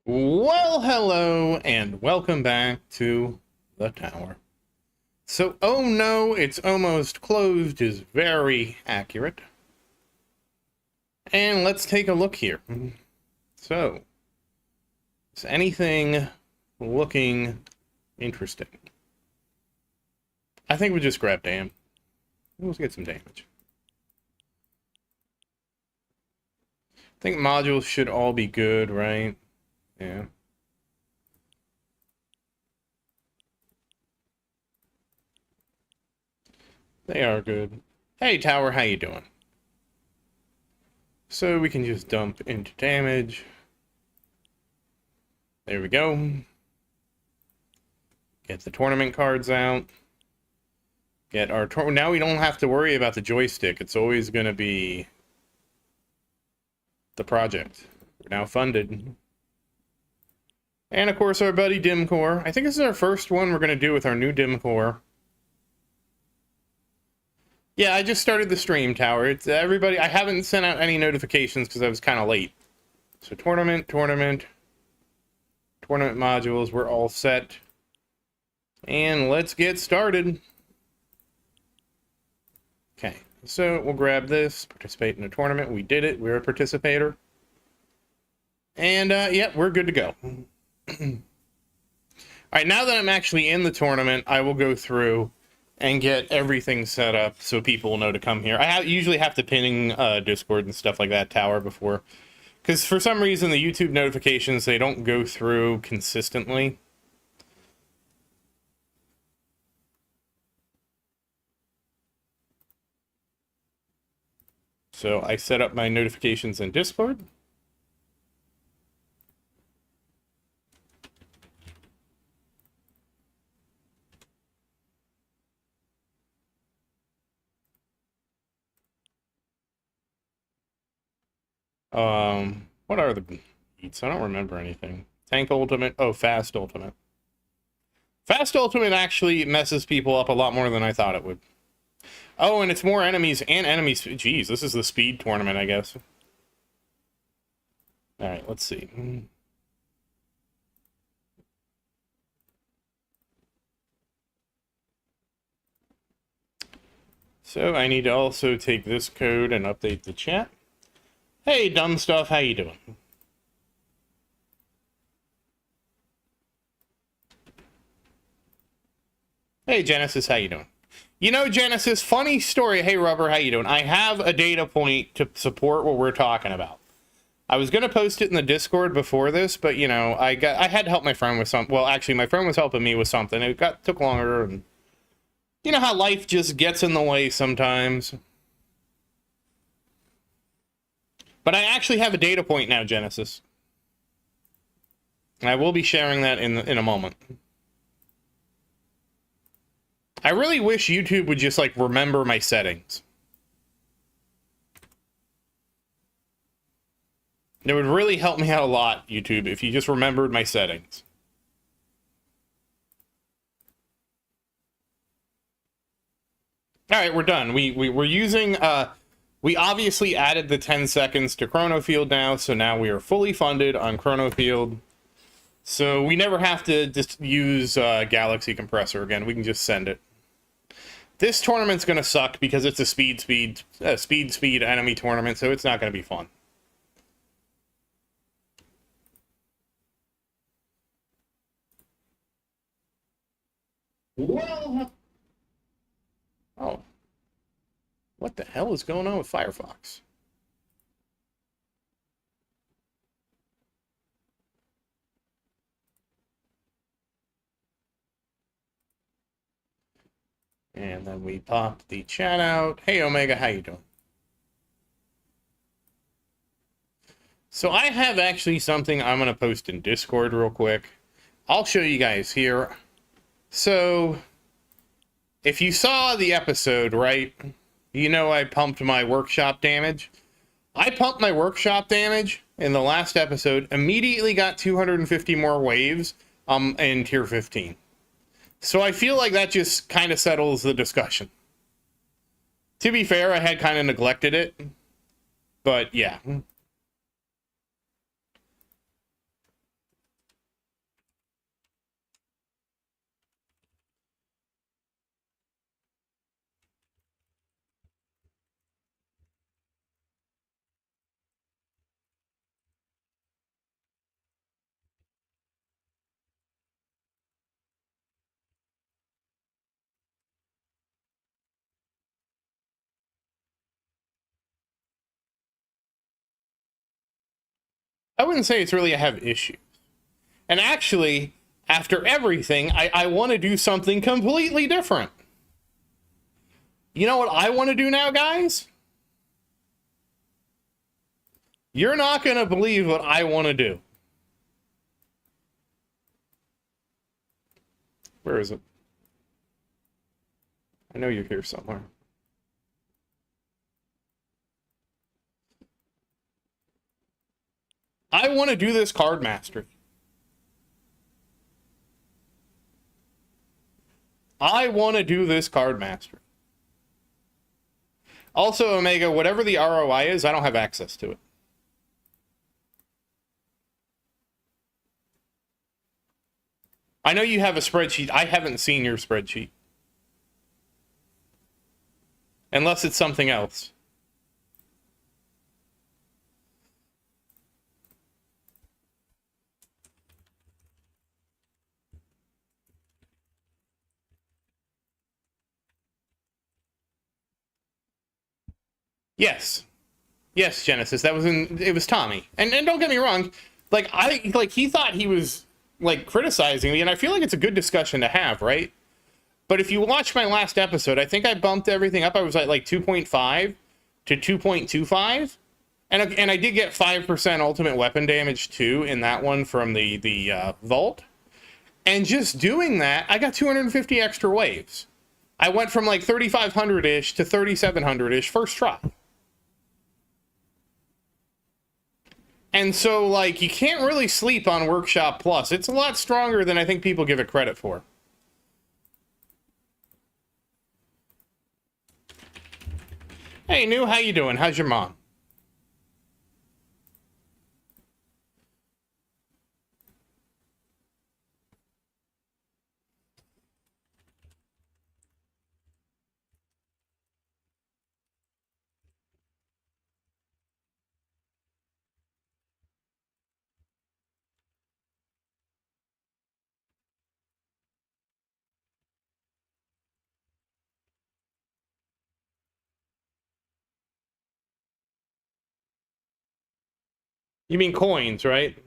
Well, hello, and welcome back to the tower. So, oh no, it's almost closed is very accurate. And let's take a look here. So, is anything looking interesting? I think we just grab dam. Let's get some damage. I think modules should all be good, right? Yeah. They are good. Hey, tower, how you doing? So we can just dump into damage. There we go. Get the tournament cards out. Get our now we don't have to worry about the joystick. It's always going to be the project. We're now funded. And of course our buddy Dimcore. I think this is our first one we're going to do with our new Dimcore. Yeah, I just started the stream, Tower. It's everybody. I haven't sent out any notifications because I was kind of late. So tournament modules, we're all set. And let's get started. Okay, so we'll grab this, participate in a tournament. We did it, we're a participator. And yeah, we're good to go. Alright, now that I'm actually in the tournament, I will go through and get everything set up so people will know to come here. I usually have to ping Discord and stuff like that, Tower, before. Because for some reason, the YouTube notifications, they don't go through consistently. So I set up my notifications in Discord. What are the beats? I don't remember anything. Tank Ultimate. Oh, Fast Ultimate. Fast Ultimate actually messes people up a lot more than I thought it would. Oh, and it's more enemies and enemies. Jeez, this is the speed tournament, I guess. Alright, let's see. So I need to also take this code and update the chat. Hey, dumb stuff, how you doing? Hey, Genesis, how you doing? You know, Genesis, funny story. Hey, Rubber, how you doing? I have a data point to support what we're talking about. I was going to post it in the Discord before this, but, you know, I had to help my friend with something. Well, actually, my friend was helping me with something. It took longer, and you know how life just gets in the way sometimes. But I actually have a data point now, Genesis. And I will be sharing that in a moment. I really wish YouTube would just, like, remember my settings. It would really help me out a lot, YouTube, if you just remembered my settings. Alright, we're done. We're using, we obviously added the 10 seconds to Chronofield now, so now we are fully funded on Chronofield. So we never have to just use Galaxy Compressor again. We can just send it. This tournament's going to suck because it's a speed enemy tournament, so it's not going to be fun. Well, oh. What the hell is going on with Firefox? And then we popped the chat out. Hey, Omega, how you doing? So I have actually something I'm going to post in Discord real quick. I'll show you guys here. So, if you saw the episode, right, you know I pumped my workshop damage. I pumped my workshop damage in the last episode, immediately got 250 more waves in tier 15. So I feel like that just kind of settles the discussion. To be fair, I had kind of neglected it, but yeah. I wouldn't say it's really I have issues. And actually, after everything, I want to do something completely different. You know what I want to do now, guys? You're not going to believe what I want to do. Where is it? I know you're here somewhere. I want to do this card mastery. I want to do this card mastery. Also, Omega, whatever the ROI is, I don't have access to it. I know you have a spreadsheet. I haven't seen your spreadsheet. Unless it's something else. Yes. Yes, Genesis. That was it was Tommy. And don't get me wrong, he thought he was criticizing me, and I feel like it's a good discussion to have, right? But if you watch my last episode, I think I bumped everything up. I was at 2.5 to 2.25. And I did get 5% ultimate weapon damage too in that one from the vault. And just doing that, I got 250 extra waves. I went from 3,500-ish to 3,700-ish first try. And so, you can't really sleep on Workshop Plus. It's a lot stronger than I think people give it credit for. Hey, New, how you doing? How's your mom? You mean coins, right?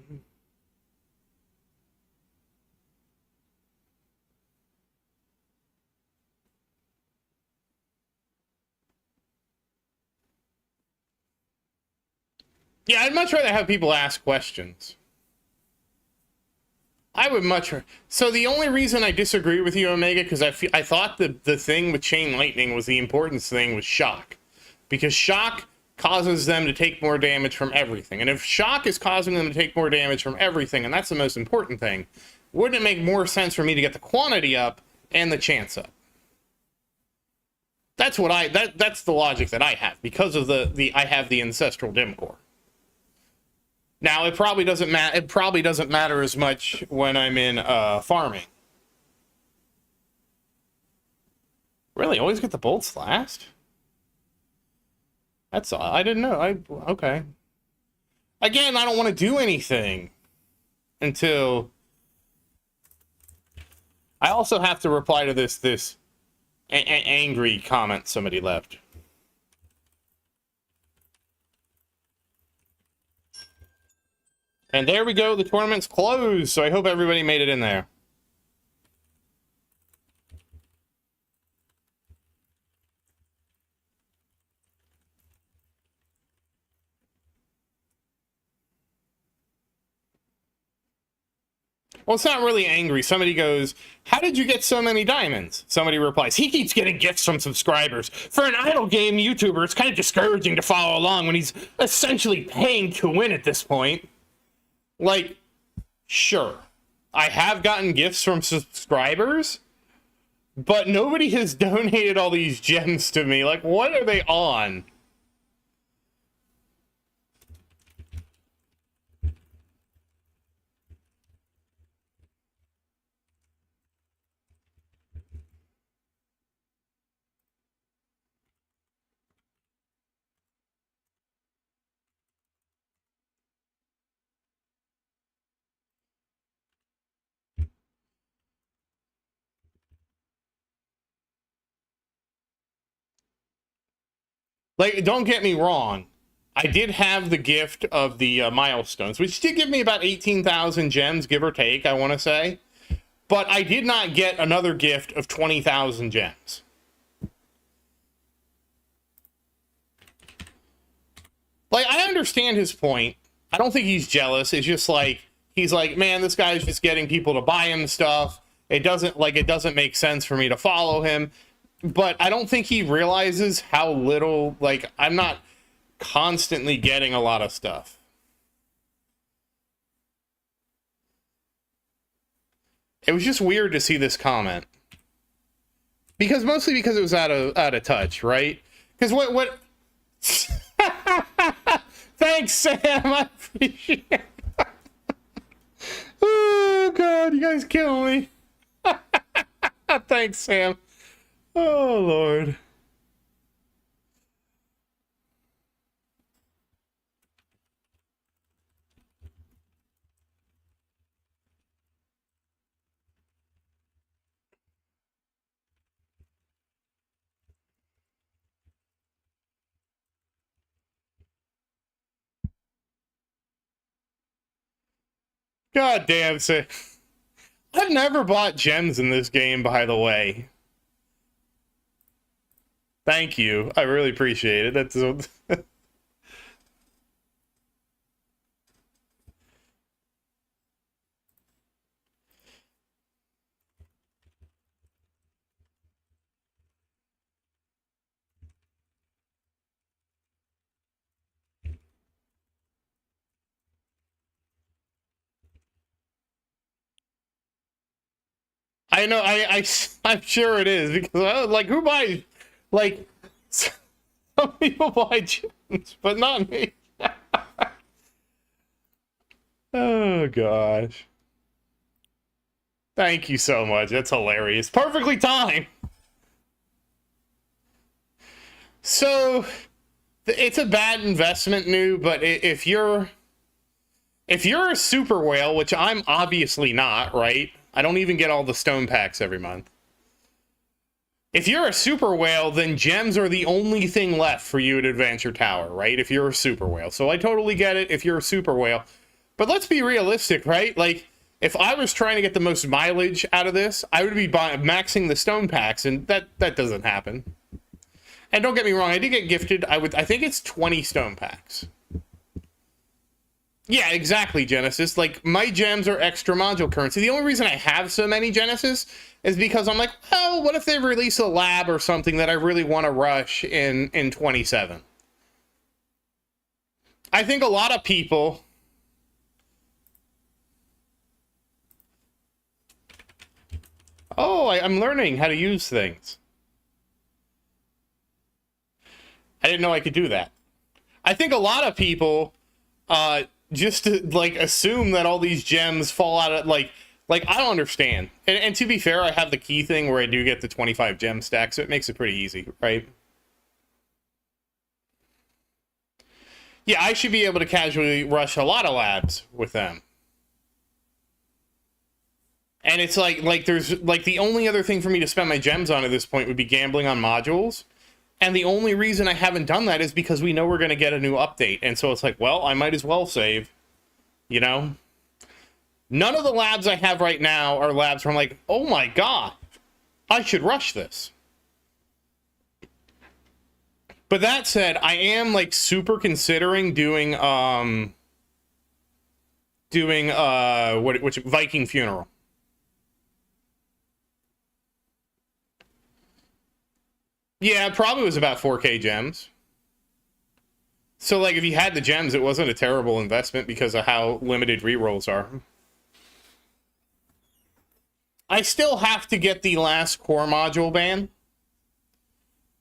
Yeah, I'd much rather have people ask questions. I would much rather. So the only reason I disagree with you, Omega, because I thought the thing with Chain Lightning was the importance thing was shock. Because shock causes them to take more damage from everything. And if shock is causing them to take more damage from everything, and that's the most important thing, wouldn't it make more sense for me to get the quantity up and the chance up? That's what that's the logic that I have, because of I have the Ancestral Dim Core. Now, it probably doesn't matter as much when I'm in farming. Really, always get the bolts last? That's I didn't know. Okay. Again, I don't want to do anything until I also have to reply to this angry comment somebody left. And there we go. The tournament's closed, so I hope everybody made it in there. Well, it's not really angry. Somebody goes, "How did you get so many diamonds?" Somebody replies, "He keeps getting gifts from subscribers. For an idle game YouTuber, it's kind of discouraging to follow along when he's essentially paying to win at this point." Sure, I have gotten gifts from subscribers, but nobody has donated all these gems to me. What are they on? Don't get me wrong. I did have the gift of the milestones, which did give me about 18,000 gems, give or take, I want to say. But I did not get another gift of 20,000 gems. Like, I understand his point. I don't think he's jealous. It's just like, he's like, man, this guy's just getting people to buy him stuff. It doesn't make sense for me to follow him. But I don't think he realizes how little, like, I'm not constantly getting a lot of stuff. It was just weird to see this comment. Mostly because it was out of touch, right? Because what Thanks, Sam. I appreciate it. Oh, God, you guys kill me. Thanks, Sam. Oh, Lord. God damn, Sam. I've never bought gems in this game, by the way. Thank you. I really appreciate it. That's I know, I'm sure it is, because, like, who buys, like, some people buy gems, but not me. Oh, gosh. Thank you so much. That's hilarious. Perfectly timed. So, it's a bad investment, New, but if you're a super whale, which I'm obviously not, right? I don't even get all the stone packs every month. If you're a super whale, then gems are the only thing left for you to advance your tower, right? If you're a super whale. So I totally get it if you're a super whale. But let's be realistic, right? Like, if I was trying to get the most mileage out of this, I would be maxing the stone packs, and that doesn't happen. And don't get me wrong, I did get gifted, I think it's 20 stone packs. Yeah, exactly, Genesis. Like, my gems are extra module currency. The only reason I have so many, Genesis, is because I'm like, well, what if they release a lab or something that I really want to rush in 27? I think a lot of people... Oh, I'm learning how to use things. I didn't know I could do that. I think a lot of people... just to, like, assume that all these gems fall out of, like I don't understand. And to be fair, I have the key thing where I do get the 25 gem stack, so it makes it pretty easy, right? Yeah, I should be able to casually rush a lot of labs with them. And it's like there's, like, the only other thing for me to spend my gems on at this point would be gambling on modules. And the only reason I haven't done that is because we know we're going to get a new update. And so it's like, well, I might as well save, you know? None of the labs I have right now are labs where I'm like, oh my god, I should rush this. But that said, I am, like, super considering doing Viking Funeral. Yeah, it probably was about 4K gems. So, like, if you had the gems, it wasn't a terrible investment because of how limited rerolls are. I still have to get the last core module ban.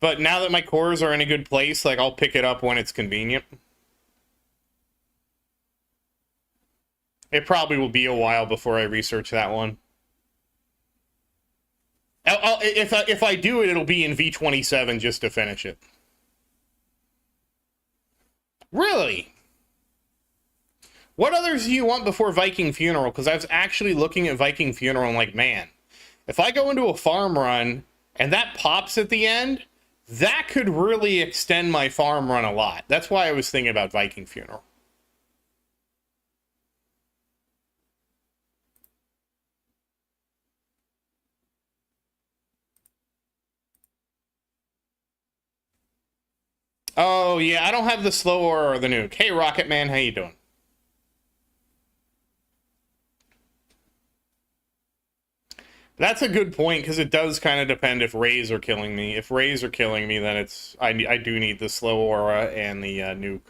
But now that my cores are in a good place, like, I'll pick it up when it's convenient. It probably will be a while before I research that one. If I do it, it'll be in V27 just to finish it. Really? What others do you want before Viking Funeral? Because I was actually looking at Viking Funeral and like, man, if I go into a farm run and that pops at the end, that could really extend my farm run a lot. That's why I was thinking about Viking Funeral. Oh, yeah, I don't have the slow or the nuke. Hey, Rocket Man, how you doing? That's a good point, because it does kind of depend if rays are killing me. If rays are killing me, then I do need the slow aura and the nuke.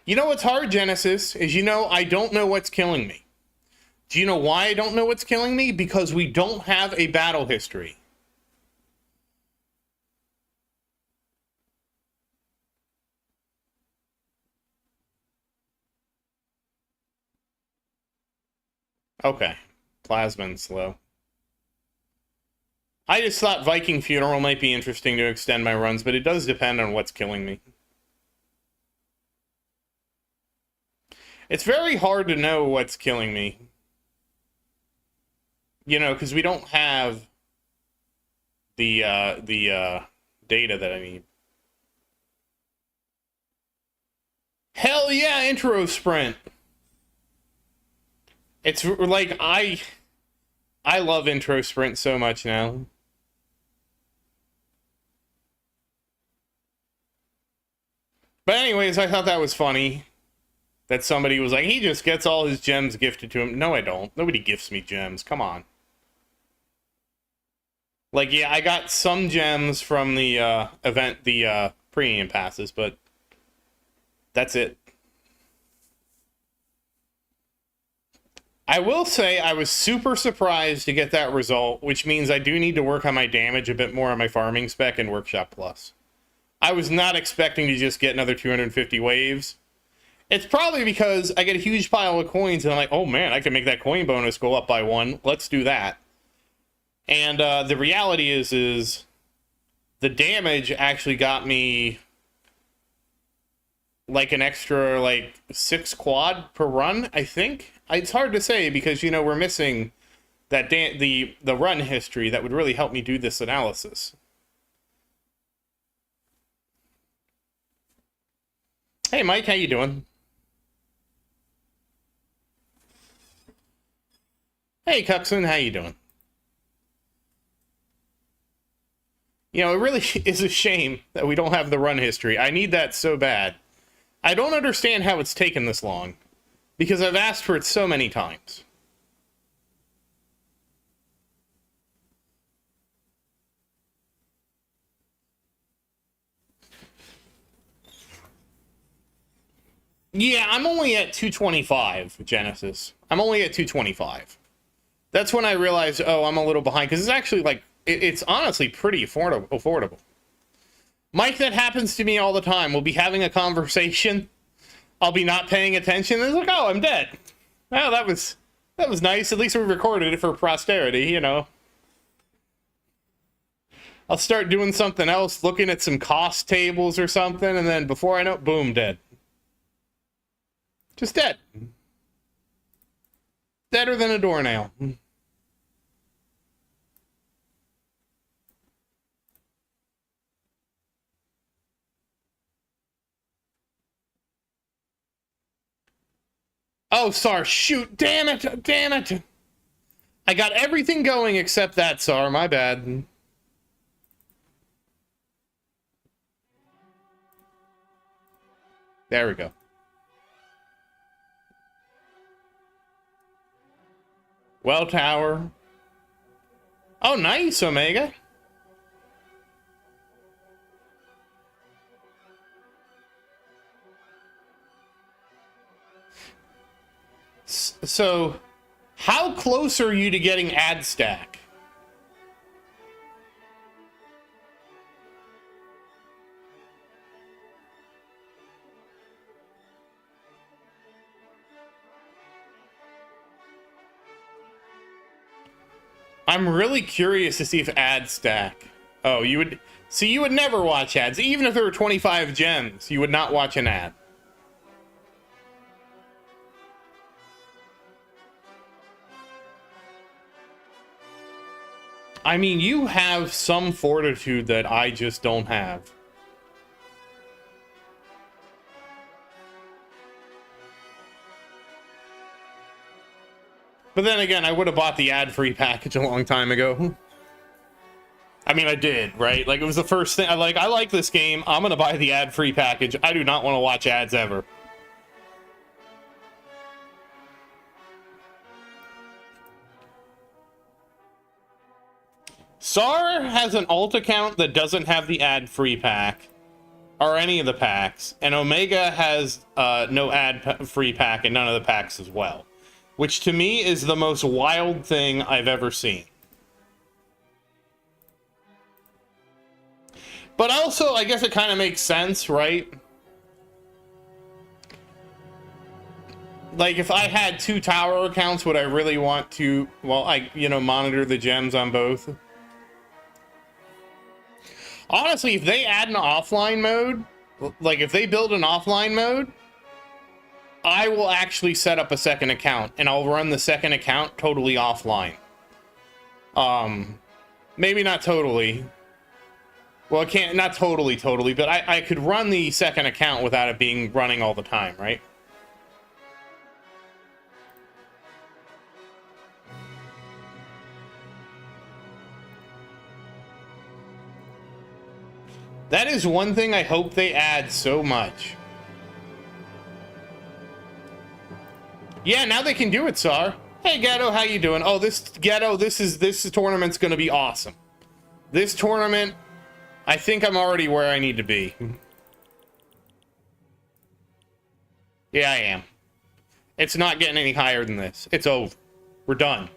You know what's hard, Genesis, is I don't know what's killing me. Do you know why I don't know what's killing me? Because we don't have a battle history. Okay. Plasma and slow. I just thought Viking Funeral might be interesting to extend my runs, but it does depend on what's killing me. It's very hard to know what's killing me. Because we don't have the data that I need. Hell yeah, intro sprint. It's like I love intro sprint so much now. But anyways, I thought that was funny. That somebody was like, he just gets all his gems gifted to him. No, I don't. Nobody gifts me gems. Come on. Like, yeah, I got some gems from the event, the premium passes, but that's it. I will say I was super surprised to get that result, which means I do need to work on my damage a bit more on my farming spec and Workshop Plus. I was not expecting to just get another 250 waves. It's probably because I get a huge pile of coins and I'm like, oh man, I can make that coin bonus go up by 1. Let's do that. And the reality is the damage actually got me like an extra 6 quad per run, I think. It's hard to say because we're missing that the run history that would really help me do this analysis. Hey Mike, how you doing? Hey Cuxon, how you doing? It really is a shame that we don't have the run history. I need that so bad. I don't understand how it's taken this long, because I've asked for it so many times. Yeah, I'm only at 225, Genesis. I'm only at 225. That's when I realized, oh, I'm a little behind, because it's actually it's honestly pretty affordable. Mike, that happens to me all the time. We'll be having a conversation. I'll be not paying attention. And it's like, oh, I'm dead. Oh, that was nice. At least we recorded it for posterity, I'll start doing something else, looking at some cost tables or something, and then before I know it, boom, dead. Just dead. Deader than a doornail. Oh, Sar, shoot. Damn it. Damn it. I got everything going except that, Sar. My bad. There we go. Well tower. Oh, nice, Omega. So, how close are you to getting ad stack? I'm really curious to see if ads stack. Oh, you would... See, you would never watch ads. Even if there were 25 gems, you would not watch an ad. I mean, you have some fortitude that I just don't have. But then again, I would have bought the ad-free package a long time ago. I mean, I did, right? Like, it was the first thing. I like this game. I'm going to buy the ad-free package. I do not want to watch ads ever. SAR has an alt account that doesn't have the ad-free pack, or any of the packs, and Omega has no ad-free pack and none of the packs as well, which to me is the most wild thing I've ever seen. But also, I guess it kind of makes sense, right? Like, if I had 2 tower accounts, would I really want to, well, monitor the gems on both? Honestly, if they add an offline mode, like if they build an offline mode, I will actually set up a second account and I'll run the second account totally offline. Maybe not totally. Well, it can't, not totally, but I could run the second account without it being running all the time, right? That is one thing I hope they add so much. Yeah, now they can do it, Sar. Hey, Ghetto, how you doing? Oh, this tournament's gonna be awesome. This tournament, I think I'm already where I need to be. Yeah, I am. It's not getting any higher than this. It's over. We're done.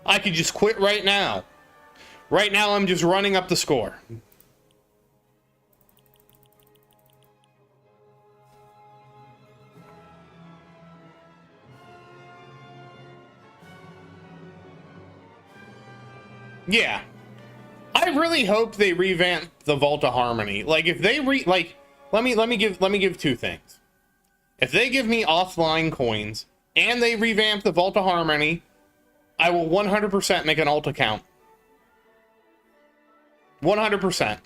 I could just quit right now. Right now, I'm just running up the score. Yeah. I really hope they revamp the Vault of Harmony. Like, if they let me give 2 things. If they give me offline coins and they revamp the Vault of Harmony, I will 100% make an alt account. 100%.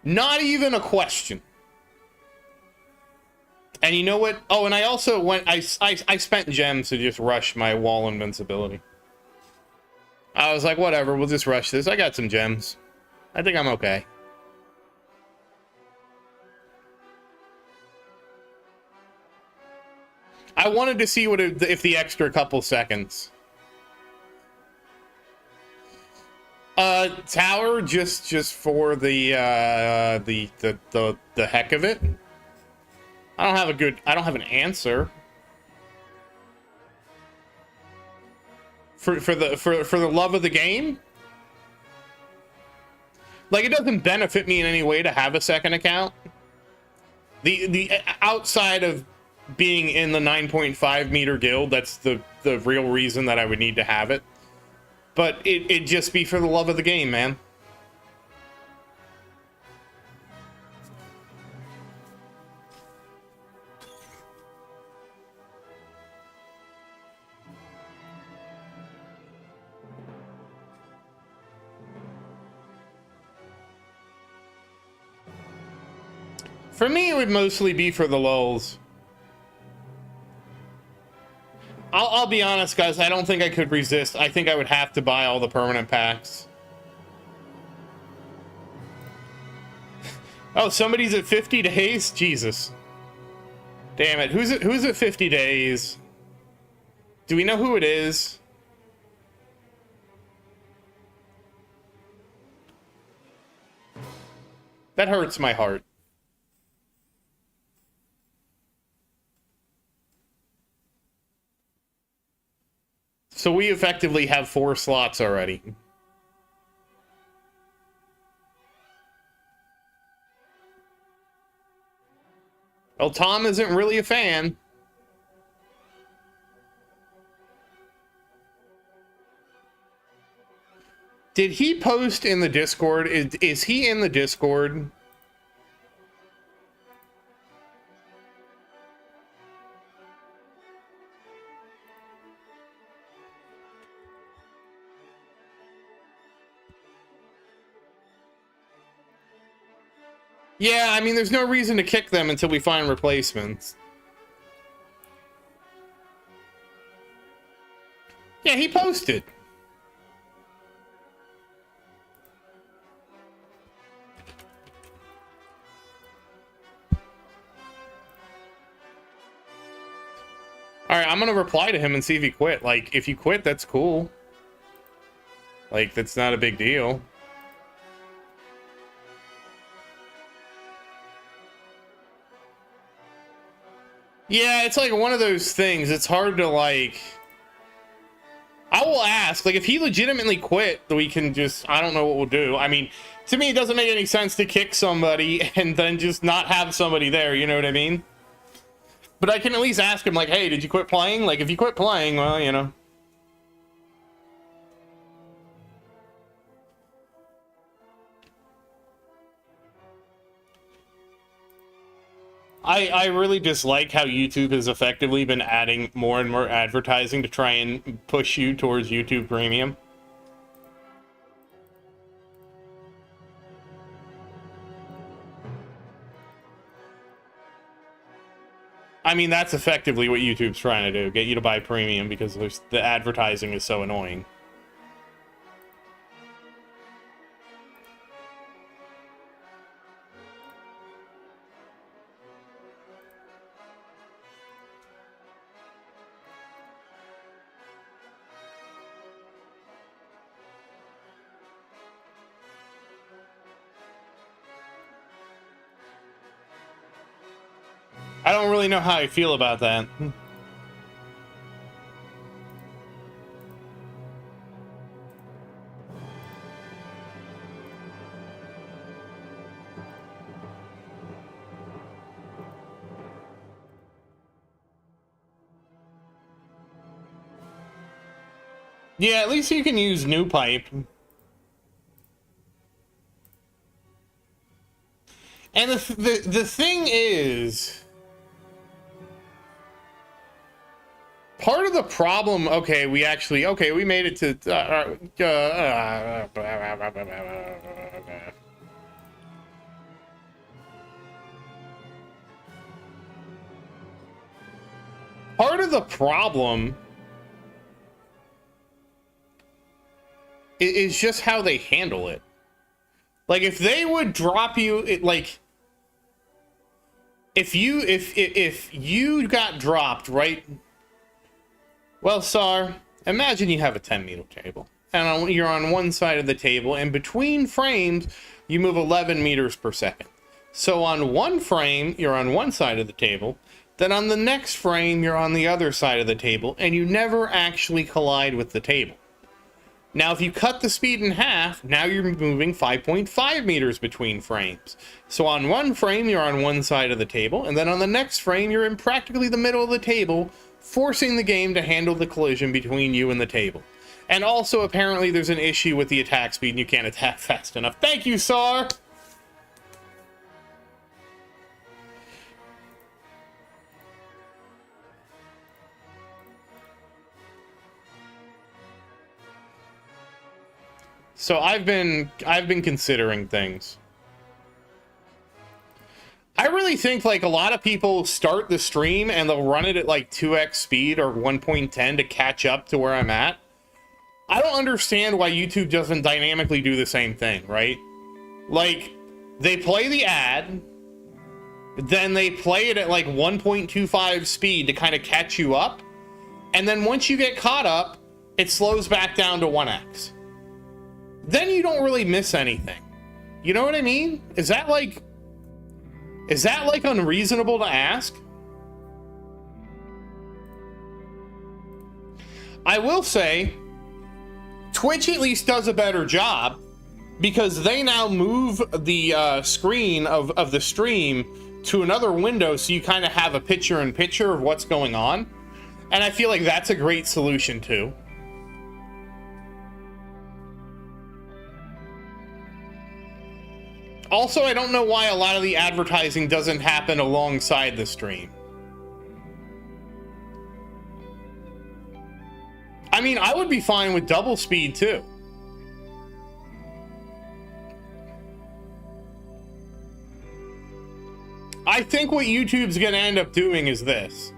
Not even a question. And you know what? Oh, and I also went, I spent gems to just rush my wall invincibility. I was like, whatever, we'll just rush this. I got some gems. I think I'm okay. I wanted to see what if the extra couple seconds. Tower just for the heck of it. I don't have an answer. For the love of the game? Like, it doesn't benefit me in any way to have a second account. The outside of being in the 9.5 meter guild, that's the real reason that I would need to have it. But it'd just be for the love of the game, man. For me, it would mostly be for the lulz. I'll be honest, guys. I don't think I could resist. I think I would have to buy all the permanent packs. Oh, somebody's at 50 days? Jesus. Damn it. Who's at 50 days? Do we know who it is? That hurts my heart. So we effectively have 4 slots already. Well, Tom isn't really a fan. Did he post in the Discord? Is he in the Discord? Yeah, I mean, there's no reason to kick them until we find replacements. Yeah, he posted. Alright, I'm gonna reply to him and see if he quit. Like, if you quit, that's cool. Like, that's not a big deal. Yeah, it's like one of those things. It's hard to, like... I will ask, like, if he legitimately quit, we can just... I don't know what we'll do. I mean, to me, it doesn't make any sense to kick somebody and then just not have somebody there, you know what I mean? But I can at least ask him, like, hey, did you quit playing? Like, if you quit playing, well, you know. I really dislike how YouTube has effectively been adding more and more advertising to try and push you towards YouTube Premium. I mean, that's effectively what YouTube's trying to do, get you to buy Premium because the advertising is so annoying. I don't really know how I feel about that. Yeah, at least you can use new pipe. And the thing is, part of the problem, okay, we made it to, part of the problem is just how they handle it. Like, if they would drop you, if you got dropped, right? Well, Sar, imagine you have a 10-meter table, and you're on one side of the table, and between frames, you move 11 meters per second. So on one frame, you're on one side of the table, then on the next frame, you're on the other side of the table, and you never actually collide with the table. Now, if you cut the speed in half, now you're moving 5.5 meters between frames. So on one frame, you're on one side of the table, and then on the next frame, you're in practically the middle of the table, forcing the game to handle the collision between you and the table. And also, apparently, there's an issue with the attack speed, and you can't attack fast enough. Thank you, Sar! So I've been considering things. I really think, like, a lot of people start the stream and they'll run it at like 2x speed or 1.10 to catch up to where I'm at. I don't understand why YouTube doesn't dynamically do the same thing, right? Like, they play the ad, then they play it at like 1.25 speed to kind of catch you up, and then once you get caught up, it slows back down to 1x. Then you don't really miss anything. You know what I mean? Is that like unreasonable to ask? I will say, Twitch at least does a better job because they now move the screen of the stream to another window so you kind of have a picture-in-picture of what's going on. And I feel like that's a great solution too. Also, I don't know why a lot of the advertising doesn't happen alongside the stream. I mean, I would be fine with double speed too. I think what YouTube's going to end up doing is this.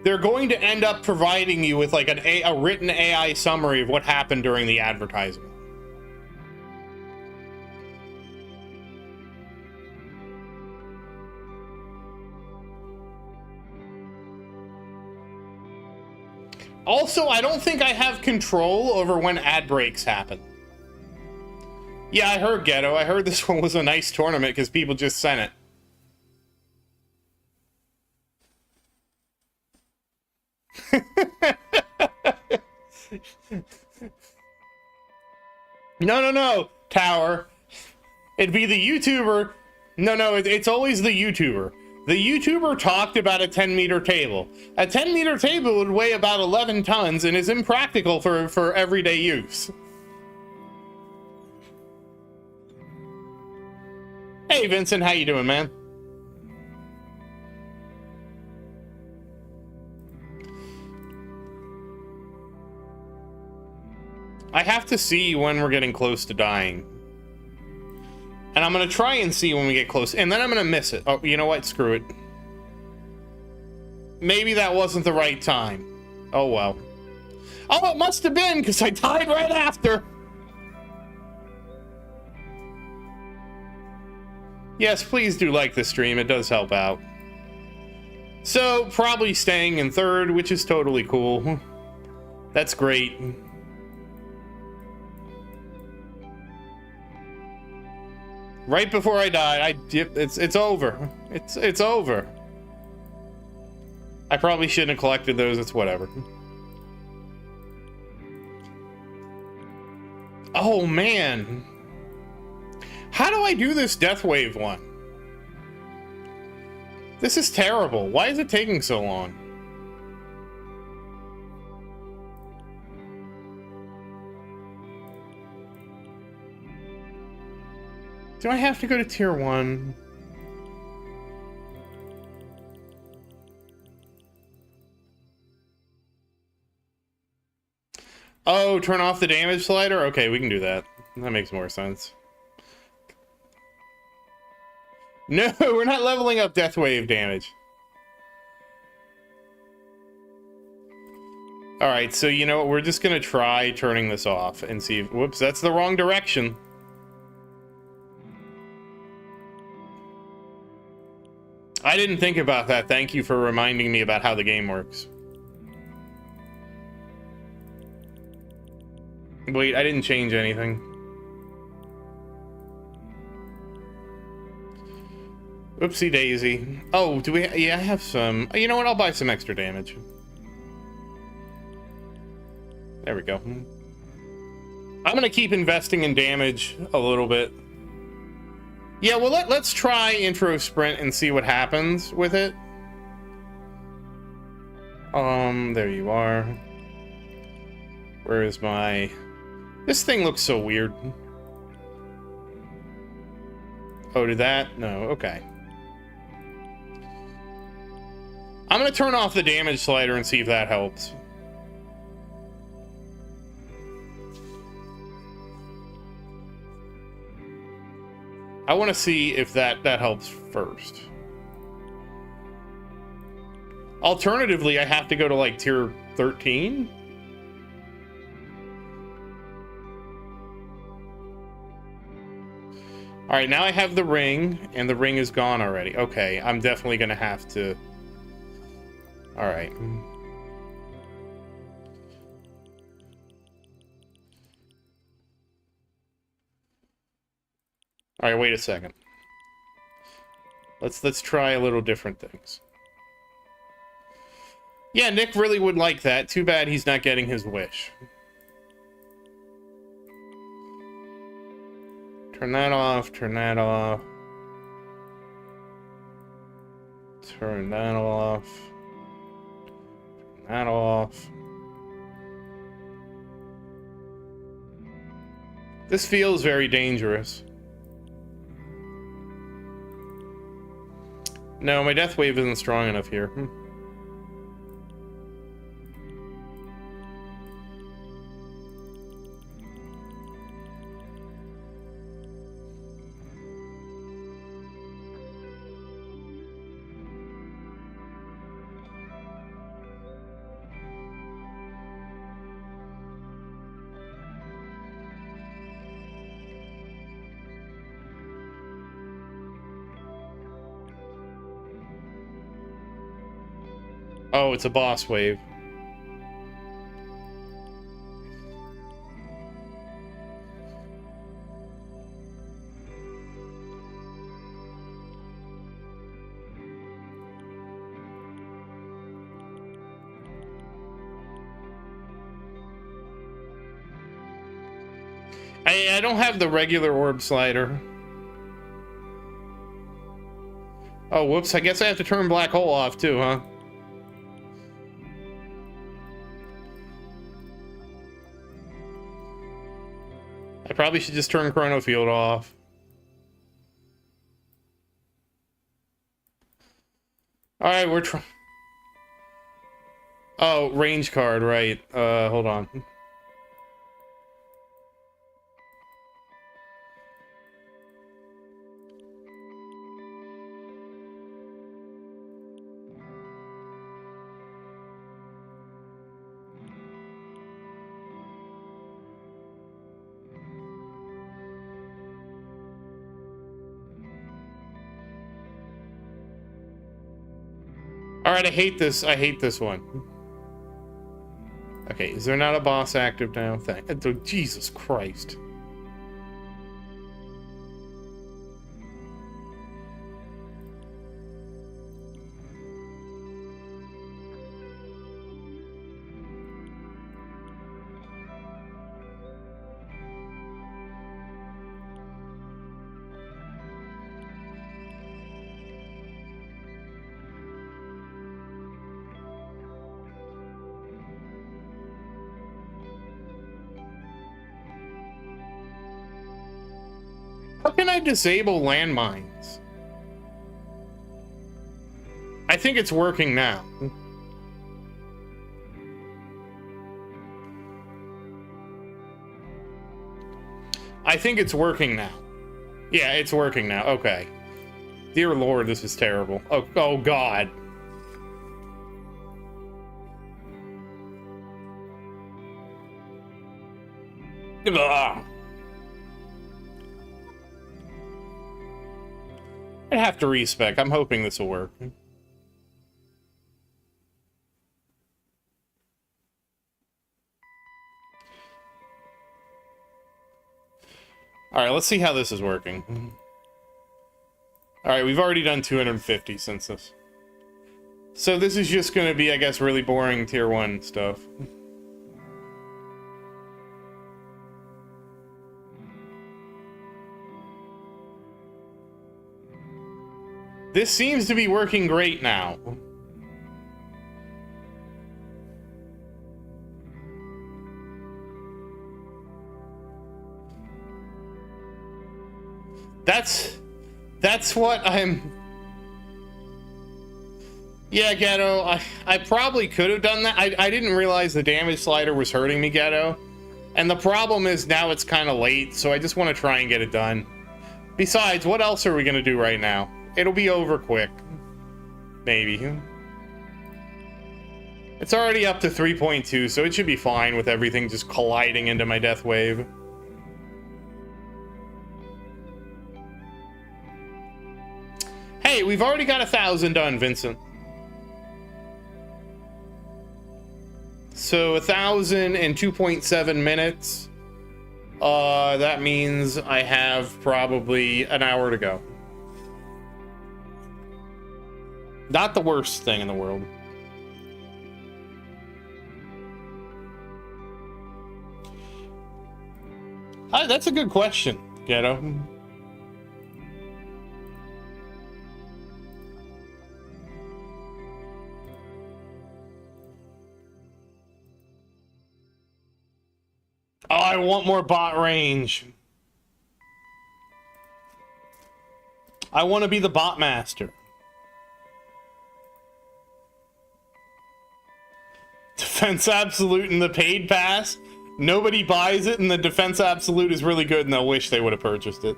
They're going to end up providing you with like a written AI summary of what happened during the advertisement. Also, I don't think I have control over when ad breaks happen. Yeah, I heard, Ghetto. I heard this one was a nice tournament because people just sent it. No, Tower. It'd be the YouTuber. No, it's always the YouTuber. The YouTuber talked about a 10-meter table. A 10-meter table would weigh about 11 tons and is impractical for everyday use. Hey, Vincent, how you doing, man? I have to see when we're getting close to dying. And I'm going to try and see when we get close. And then I'm going to miss it. Oh, you know what? Screw it. Maybe that wasn't the right time. Oh, well. Oh, it must have been, because I died right after. Yes, please do like the stream. It does help out. So, probably staying in third, which is totally cool. That's great. Right before I died, it's over. It's over. I probably shouldn't have collected those. It's whatever. Oh man, how do I do this Death Wave one? This is terrible. Why is it taking so long? Do I have to go to tier 1? Oh, turn off the damage slider? Okay, we can do that. That makes more sense. No, we're not leveling up Death Wave damage. Alright, so you know what? We're just gonna try turning this off and see if... Whoops, that's the wrong direction. I didn't think about that. Thank you for reminding me about how the game works. Wait, I didn't change anything. Oopsie daisy. Oh, do we... Yeah, I have some... You know what? I'll buy some extra damage. There we go. I'm gonna keep investing in damage a little bit. Yeah, well, let's try intro sprint and see what happens with it. There you are. Where is my... This thing looks so weird. Oh, did that? No, okay. I'm gonna turn off the damage slider and see if that helps. I want to see if that helps first. Alternatively, I have to go to like tier 13. All right, now I have the ring, and the ring is gone already. Okay, I'm definitely gonna have to... All right. All right, wait a second. Let's try a little different things. Yeah, Nick really would like that. Too bad he's not getting his wish. Turn that off, turn that off. Turn that off. Turn that off. This feels very dangerous. No, my Death Wave isn't strong enough here. Oh, it's a boss wave. I don't have the regular orb slider. Oh, whoops. I guess I have to turn black hole off too, huh? I probably should just turn chrono field off. All right, we're trying. Oh, range card, right. Hold on. All right, I hate this. I hate this one. Okay, is there not a boss active now? Jesus Christ. How can I disable landmines? I think it's working now. I think it's working now. Yeah, it's working now. Okay. Dear Lord, this is terrible. Oh God. Ugh. I have to respec. I'm hoping this will work. All right, let's see how this is working. All right, we've already done 250 since this. So this is just going to be, I guess, really boring tier 1 stuff. This seems to be working great now. That's what I'm... Yeah, Ghetto, I probably could have done that. I didn't realize the damage slider was hurting me, Ghetto. And the problem is now it's kind of late, so I just want to try and get it done. Besides, what else are we going to do right now? It'll be over quick. Maybe. It's already up to 3.2, so it should be fine with everything just colliding into my death wave. Hey, we've already got 1,000 done, Vincent. So 1,000 in 2.7 minutes. That means I have probably an hour to go. Not the worst thing in the world. That's a good question, Ghetto. Oh, I want more bot range. I want to be the bot master. Defense Absolute in the paid pass. Nobody buys it, and the Defense Absolute is really good, and they'll wish they would have purchased it.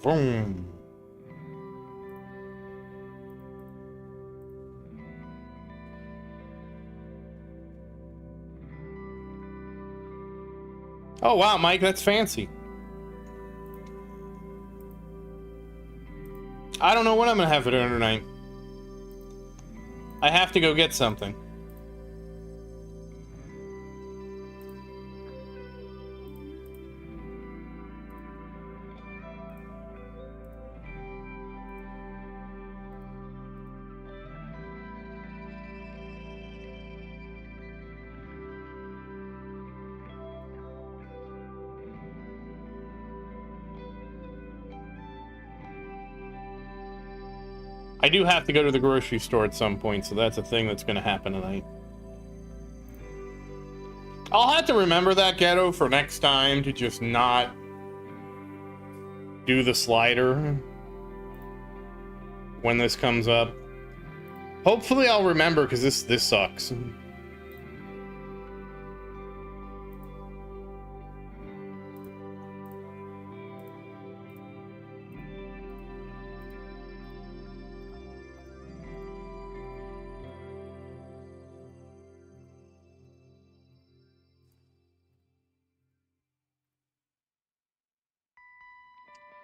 Boom. Oh, wow, Mike, that's fancy. I don't know what I'm gonna have for dinner tonight. I have to go get something. I do have to go to the grocery store at some point, so that's a thing that's going to happen tonight. I'll have to remember that, Ghetto, for next time to just not do the slider when this comes up. Hopefully I'll remember, because this sucks.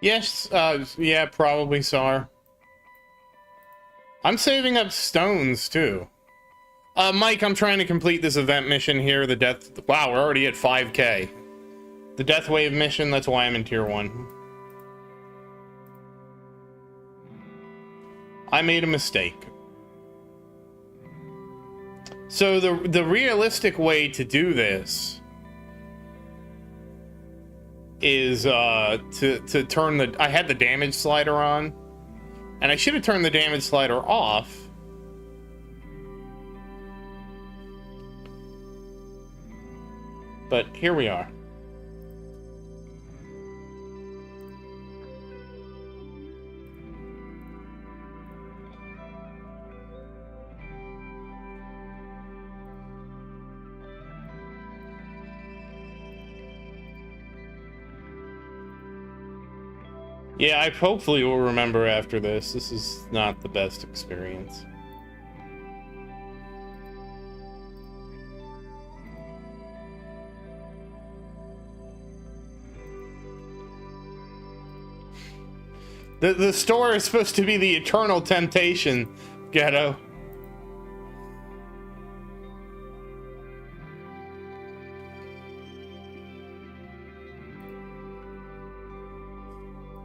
Yes, yeah, probably, Sar. I'm saving up stones, too. Mike, I'm trying to complete this event mission here, the death... Wow, we're already at 5K. The Death Wave mission, that's why I'm in Tier 1. I made a mistake. So the realistic way to do this is to turn the... I had the damage slider on, and I should have turned the damage slider off. But here we are. Yeah, I hopefully will remember after this. This is not the best experience. The store is supposed to be the eternal temptation, Ghetto.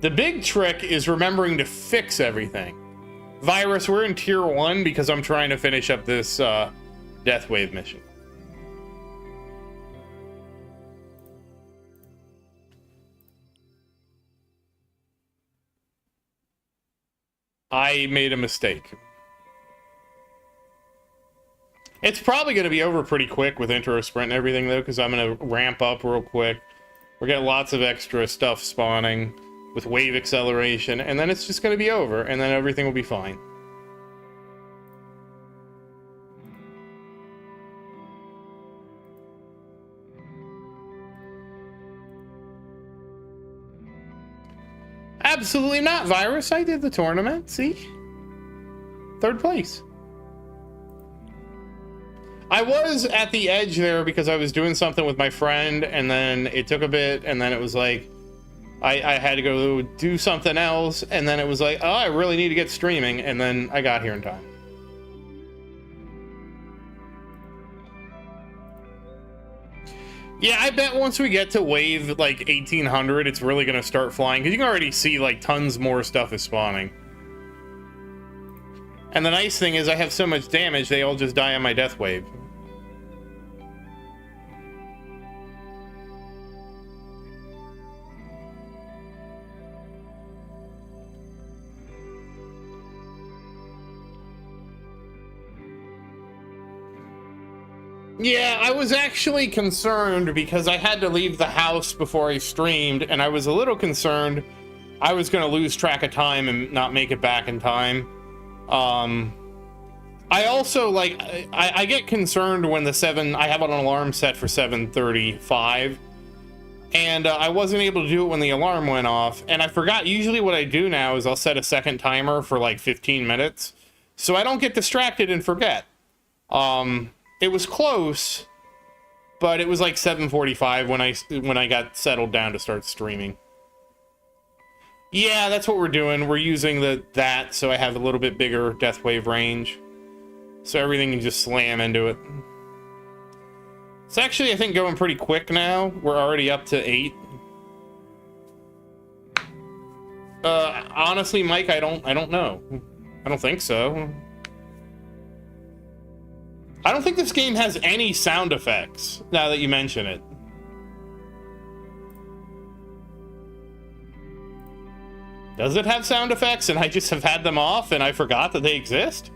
The big trick is remembering to fix everything. Virus, we're in Tier 1 because I'm trying to finish up this Death Wave mission. I made a mistake. It's probably going to be over pretty quick with intro sprint and everything, though, because I'm going to ramp up real quick. We're getting lots of extra stuff spawning with wave acceleration, and then it's just going to be over, and then everything will be fine. Absolutely not, Virus. I did the tournament, see? 3rd place. I was at the edge there because I was doing something with my friend, and then it took a bit, and then it was like, I had to go do something else, and then it was like, oh, I really need to get streaming, and then I got here in time. Yeah, I bet once we get to wave, like, 1800, it's really going to start flying, because you can already see, like, tons more stuff is spawning. And the nice thing is I have so much damage, they all just die on my death wave. Yeah, I was actually concerned because I had to leave the house before I streamed, and I was a little concerned I was going to lose track of time and not make it back in time. I also, like, I get concerned when I have an alarm set for 7:35, and I wasn't able to do it when the alarm went off, and I forgot. Usually what I do now is I'll set a second timer for like 15 minutes, so I don't get distracted and forget. It was close, but it was like 7:45 when I got settled down to start streaming. Yeah, that's what we're doing. We're using that so I have a little bit bigger death wave range. So everything can just slam into it. It's actually, I think, going pretty quick now. We're already up to 8. Honestly, Mike, I don't know. I don't think so. I don't think this game has any sound effects, now that you mention it. Does it have sound effects and I just have had them off and I forgot that they exist?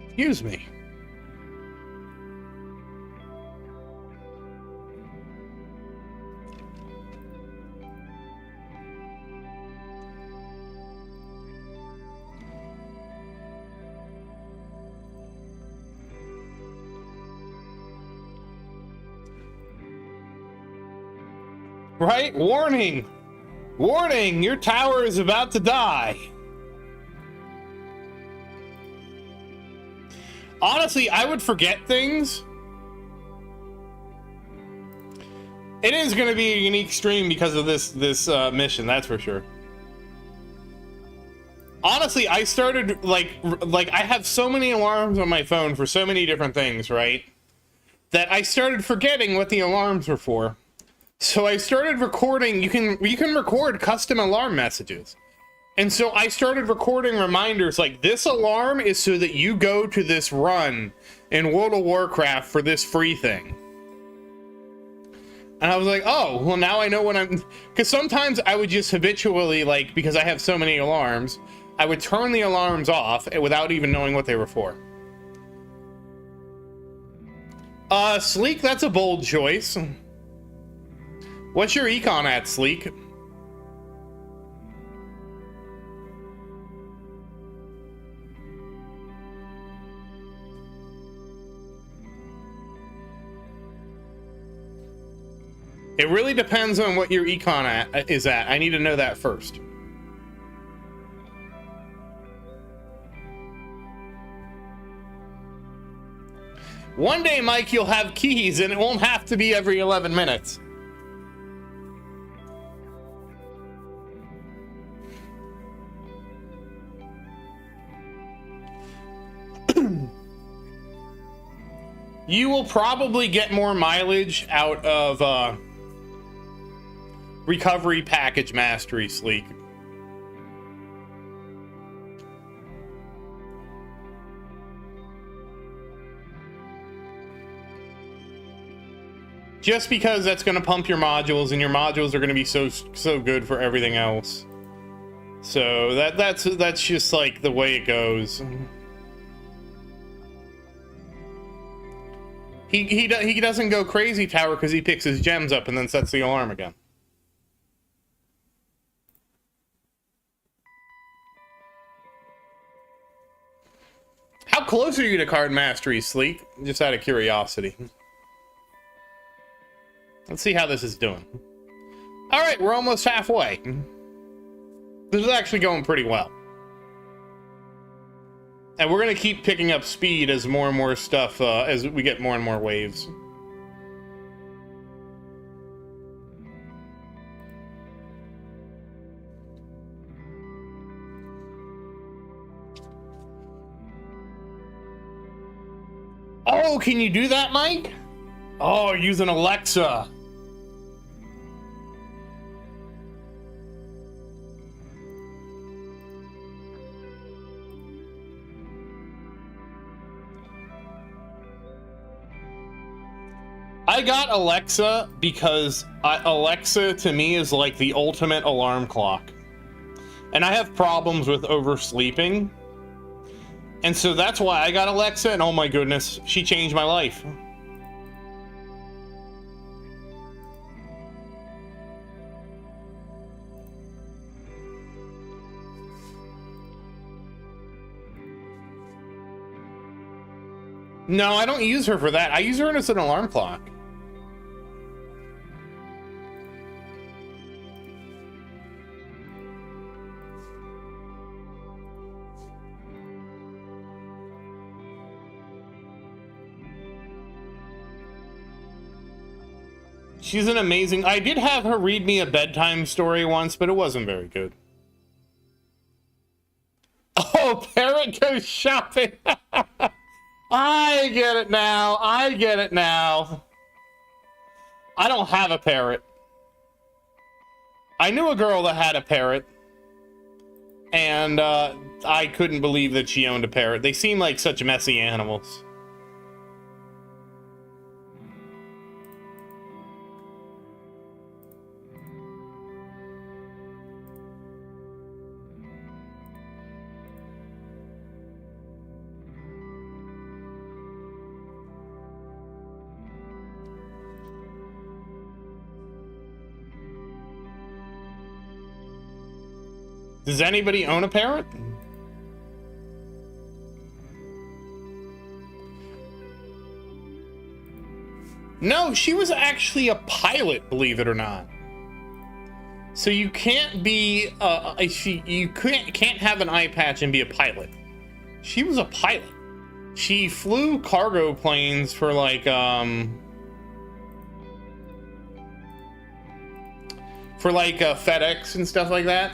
Excuse me. Right? Warning! Warning! Your tower is about to die! Honestly, I would forget things. It is going to be a unique stream because of this mission, that's for sure. Honestly, I started, like I have so many alarms on my phone for so many different things, right? That I started forgetting what the alarms were for. So I started recording, you can record custom alarm messages. And so I started recording reminders like, this alarm is so that you go to this run in World of Warcraft for this free thing. And I was like, oh, well now I know when I'm, because sometimes I would just habitually, like, because I have so many alarms, I would turn the alarms off without even knowing what they were for. Sleek, that's a bold choice. What's your econ at, Sleek? It really depends on what your econ is at. I need to know that first. One day, Mike, you'll have keys and it won't have to be every 11 minutes. You will probably get more mileage out of recovery package mastery, Sleek. Just because that's going to pump your modules, and your modules are going to be so good for everything else. So that's just like the way it goes. He doesn't go crazy tower because he picks his gems up and then sets the alarm again. How close are you to card mastery, Sleek? Just out of curiosity. Let's see how this is doing. All right, we're almost halfway. This is actually going pretty well. And we're going to keep picking up speed as more and more stuff, as we get more and more waves. Oh, can you do that, Mike? Oh, using Alexa. I got Alexa because Alexa to me is like the ultimate alarm clock. And I have problems with oversleeping. And so that's why I got Alexa, and oh my goodness, she changed my life. No, I don't use her for that. I use her as an alarm clock. She's an amazing... I did have her read me a bedtime story once, but it wasn't very good. Oh, Parrot goes shopping. I get it now. I get it now. I don't have a parrot. I knew a girl that had a parrot. And I couldn't believe that she owned a parrot. They seem like such messy animals. Does anybody own a parrot? No, she was actually a pilot, believe it or not. So you can't be you can't have an eye patch and be a pilot. She was a pilot. She flew cargo planes for like FedEx and stuff like that.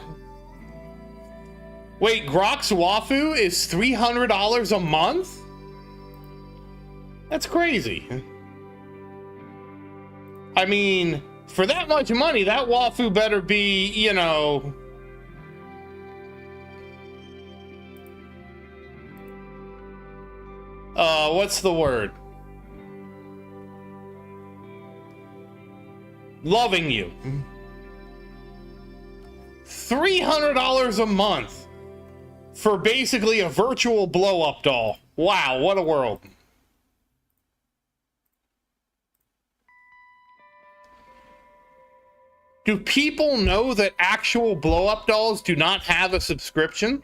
Wait, Grok's Wafu is $300 a month? That's crazy. I mean, for that much money, that Wafu better be, you know... what's the word? Loving you. $300 a month for basically a virtual blow-up doll. Wow, what a world. Do people know that actual blow-up dolls do not have a subscription?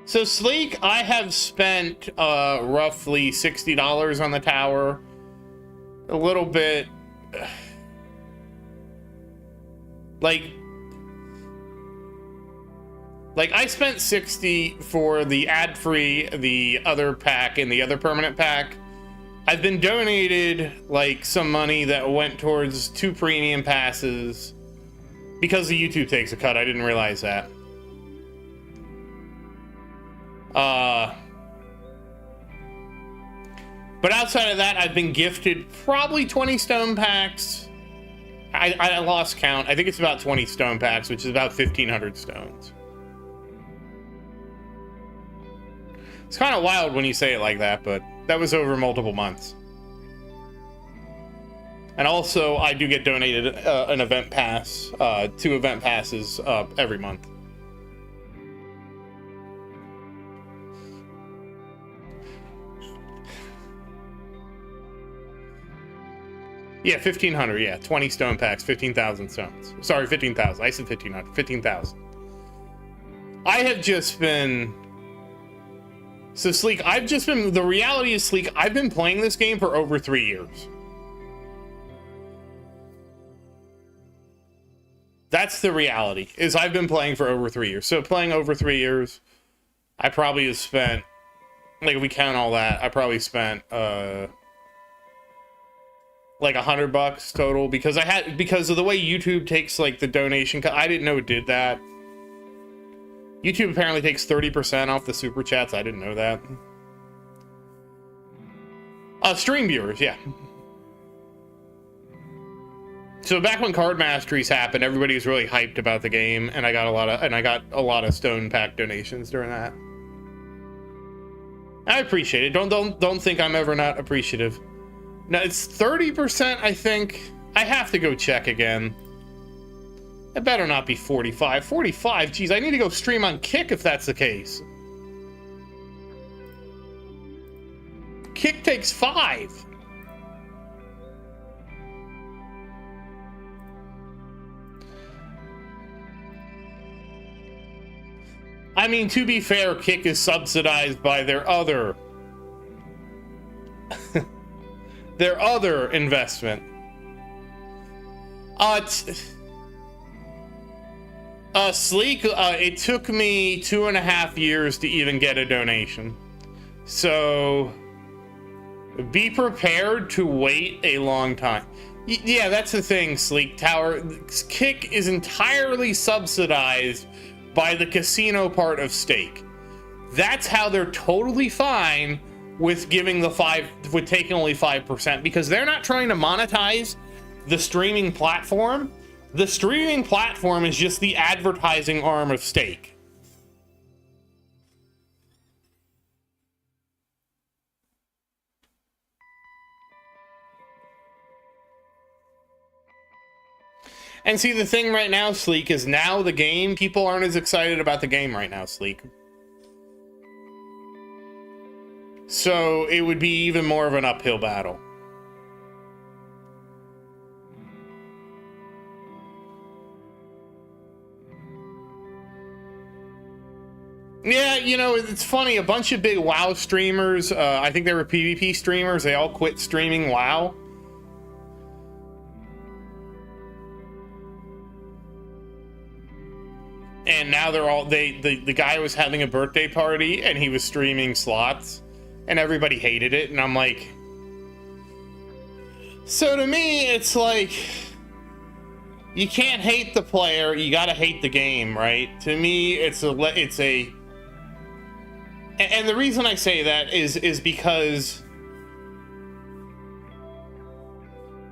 So Sleek, I have spent roughly $60 on the tower. A little bit... Like I spent $60 for the ad-free, the other pack, and the other permanent pack. I've been donated like some money that went towards 2 premium passes because the YouTube takes a cut. I didn't realize that. But outside of that, I've been gifted probably 20 stone packs. I lost count. I think it's about 20 stone packs, which is about 1,500 stones. It's kind of wild when you say it like that, but that was over multiple months. And also, I do get donated an event pass, 2 event passes every month. Yeah, 1,500, yeah. 20 stone packs, 15,000 stones. Sorry, 15,000. I said 1,500. 15,000. I have just been... So, Sleek, I've just been... The reality is, Sleek, I've been playing this game for over 3 years. That's the reality, is I've been playing for over 3 years. So, playing over 3 years, I probably have spent... Like, if we count all that, I probably spent... like $100 total because because of the way YouTube takes like the donation cut. I didn't know it did that. YouTube apparently takes 30% off the super chats. I didn't know that. Stream viewers, yeah. So back when Card Masteries happened, everybody was really hyped about the game, and I got a lot of stone pack donations during that. I appreciate it. Don't think I'm ever not appreciative. No, it's 30%, I think. I have to go check again. It better not be 45. 45? Geez, I need to go stream on Kick if that's the case. Kick takes 5. I mean, to be fair, Kick is subsidized by their other... their other investment. Sleek, it took me 2.5 years to even get a donation. So be prepared to wait a long time. Yeah, that's the thing, Sleek Tower. Kick is entirely subsidized by the casino part of stake. That's how they're totally fine with giving with taking only 5%, because they're not trying to monetize the streaming platform. The streaming platform is just the advertising arm of stake. And see, the thing right now, Sleek, is now the game, people aren't as excited about the game right now, Sleek. So it would be even more of an uphill battle. Yeah, you know, it's funny. A bunch of big WoW streamers, I think they were PvP streamers, they all quit streaming WoW. And now they're all, the guy was having a birthday party and he was streaming slots and everybody hated it. And I'm like, so to me, it's like, you can't hate the player, you gotta hate the game, right? To me, and the reason I say that is because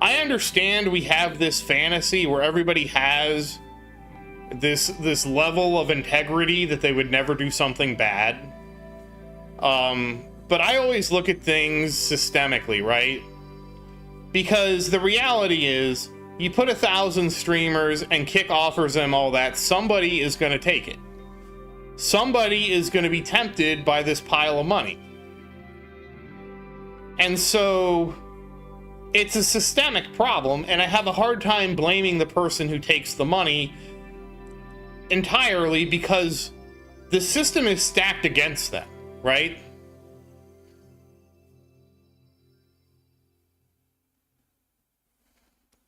I understand we have this fantasy where everybody has this level of integrity that they would never do something bad. But I always look at things systemically, right? Because the reality is, you put 1,000 streamers and Kick offers them all that, somebody is going to take it. Somebody is going to be tempted by this pile of money. And so it's a systemic problem, and I have a hard time blaming the person who takes the money entirely, because the system is stacked against them, right?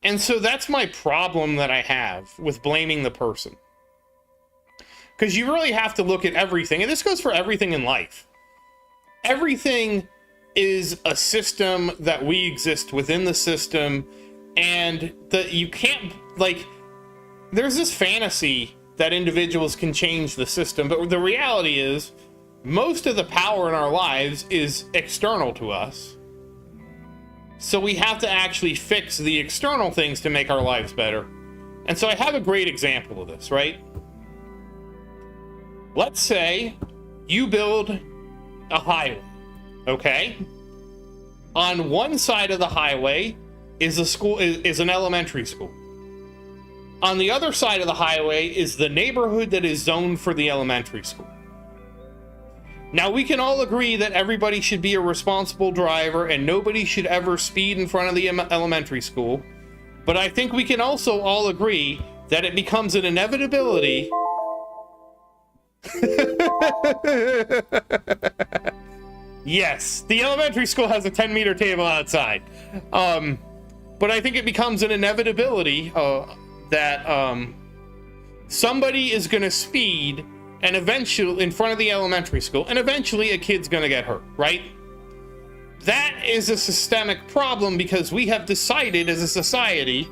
And so that's my problem that I have with blaming the person. Because you really have to look at everything, and this goes for everything in life. Everything is a system that we exist within the system, and that you can't, like, there's this fantasy that individuals can change the system, but the reality is most of the power in our lives is external to us. So we have to actually fix the external things to make our lives better. And so I have a great example of this, right? Let's say you build a highway, okay? On one side of the highway is a school, is an elementary school. On the other side of the highway is the neighborhood that is zoned for the elementary school. Now, we can all agree that everybody should be a responsible driver and nobody should ever speed in front of the elementary school. But I think we can also all agree that it becomes an inevitability. Yes, the elementary school has a 10-meter table outside. But I think it becomes an inevitability that somebody is going to speed and eventually in front of the elementary school, and eventually a kid's going to get hurt, right? That is a systemic problem because we have decided as a society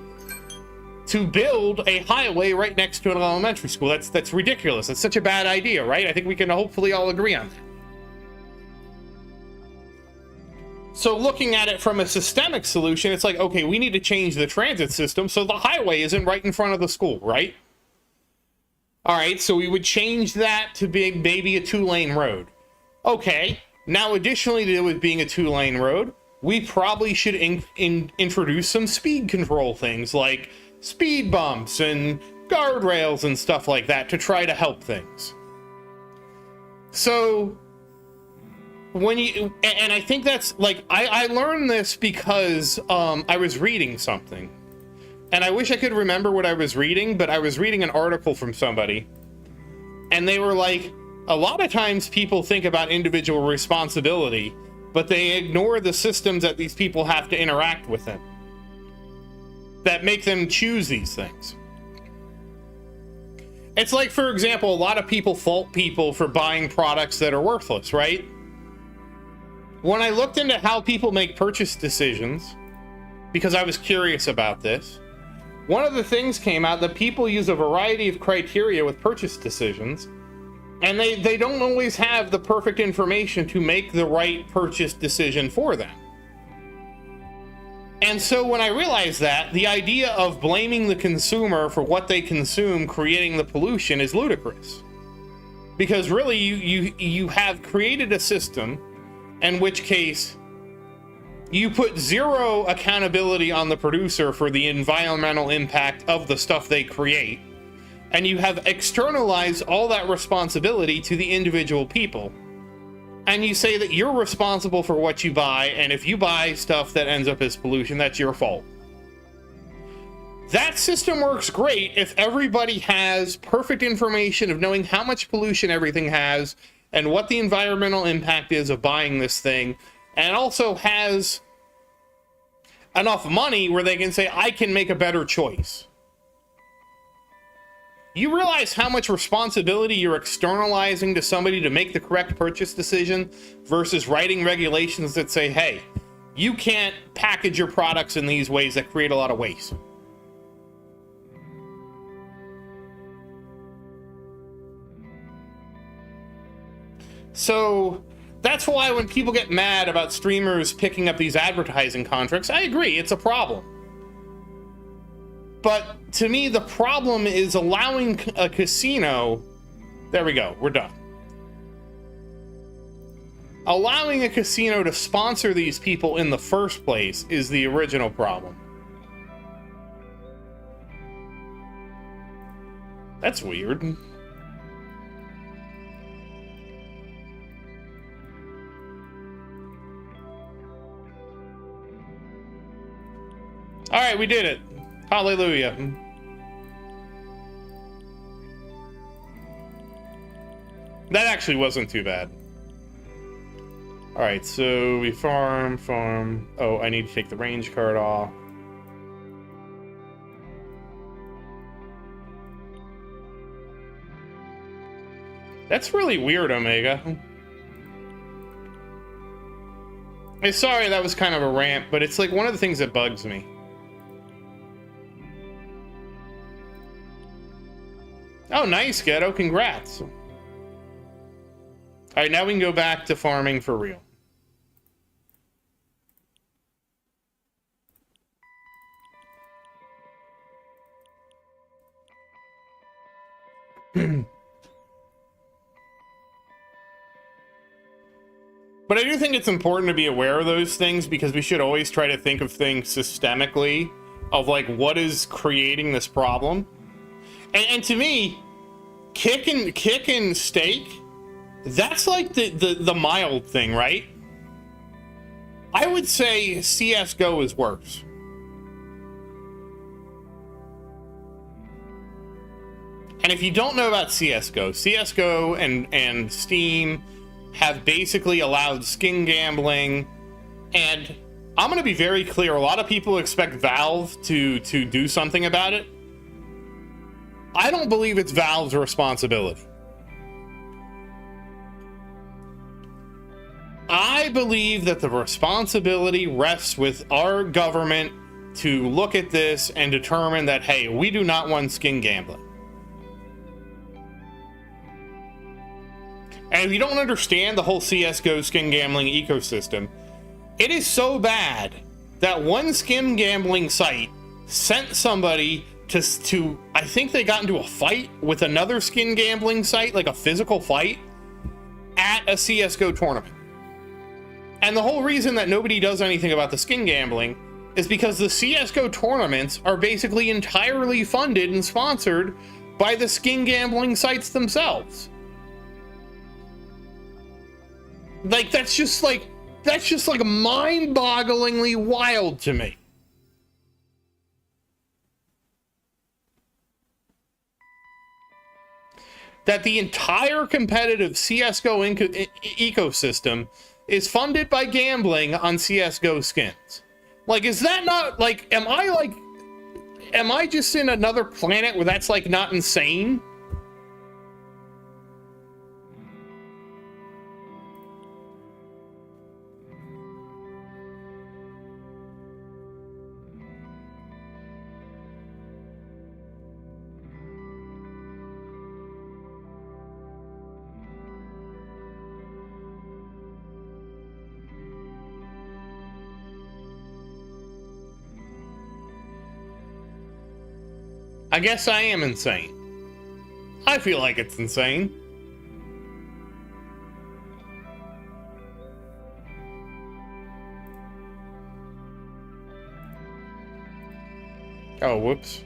to build a highway right next to an elementary school. That's ridiculous. That's such a bad idea, right? I think we can hopefully all agree on that. So looking at it from a systemic solution, it's like, okay, we need to change the transit system so the highway isn't right in front of the school, right? All right, so we would change that to being maybe a 2-lane road. Okay, now additionally to it being a 2-lane road, we probably should introduce some speed control things like speed bumps and guardrails and stuff like that to try to help things. So when you, and I think that's like, I learned this because I was reading something. And I wish I could remember what I was reading, but I was reading an article from somebody. And they were like, a lot of times people think about individual responsibility, but they ignore the systems that these people have to interact with them that make them choose these things. It's like, for example, a lot of people fault people for buying products that are worthless, right? When I looked into how people make purchase decisions, because I was curious about this, one of the things came out that people use a variety of criteria with purchase decisions, and they don't always have the perfect information to make the right purchase decision for them. And so when I realized that, the idea of blaming the consumer for what they consume creating the pollution is ludicrous. Because really, you have created a system in which case you put zero accountability on the producer for the environmental impact of the stuff they create, and you have externalized all that responsibility to the individual people. And you say that you're responsible for what you buy, and if you buy stuff that ends up as pollution, that's your fault. That system works great if everybody has perfect information of knowing how much pollution everything has and what the environmental impact is of buying this thing, and also has enough money where they can say, I can make a better choice. You realize how much responsibility you're externalizing to somebody to make the correct purchase decision versus writing regulations that say, hey, you can't package your products in these ways that create a lot of waste. So that's why when people get mad about streamers picking up these advertising contracts, I agree, it's a problem. But to me, the problem is allowing a casino... There we go, we're done. Allowing a casino to sponsor these people in the first place is the original problem. That's weird. All right, we did it. Hallelujah. That actually wasn't too bad. All right, so we farm. Oh, I need to take the range card off. That's really weird, Omega. Hey, sorry, that was kind of a rant, but it's like one of the things that bugs me. Oh, nice, Ghetto. Congrats. All right, now we can go back to farming for real. But I do think it's important to be aware of those things because we should always try to think of things systemically of like what is creating this problem. And to me, kick and stake, that's like the mild thing, right? I would say CSGO is worse. And if you don't know about CSGO and Steam have basically allowed skin gambling, and I'm going to be very clear, a lot of people expect Valve to do something about it. I don't believe it's Valve's responsibility. I believe that the responsibility rests with our government to look at this and determine that, hey, we do not want skin gambling. And if you don't understand the whole CSGO skin gambling ecosystem, it is so bad that one skin gambling site sent somebody to I think they got into a fight with another skin gambling site, like a physical fight, at a CSGO tournament. And the whole reason that nobody does anything about the skin gambling is because the CSGO tournaments are basically entirely funded and sponsored by the skin gambling sites themselves. Like, that's just like mind-bogglingly wild to me. That the entire competitive CSGO ecosystem is funded by gambling on CSGO skins. Like, is that not, like, am I just in another planet where that's, like, not insane? I guess I am insane. I feel like it's insane. Oh, whoops.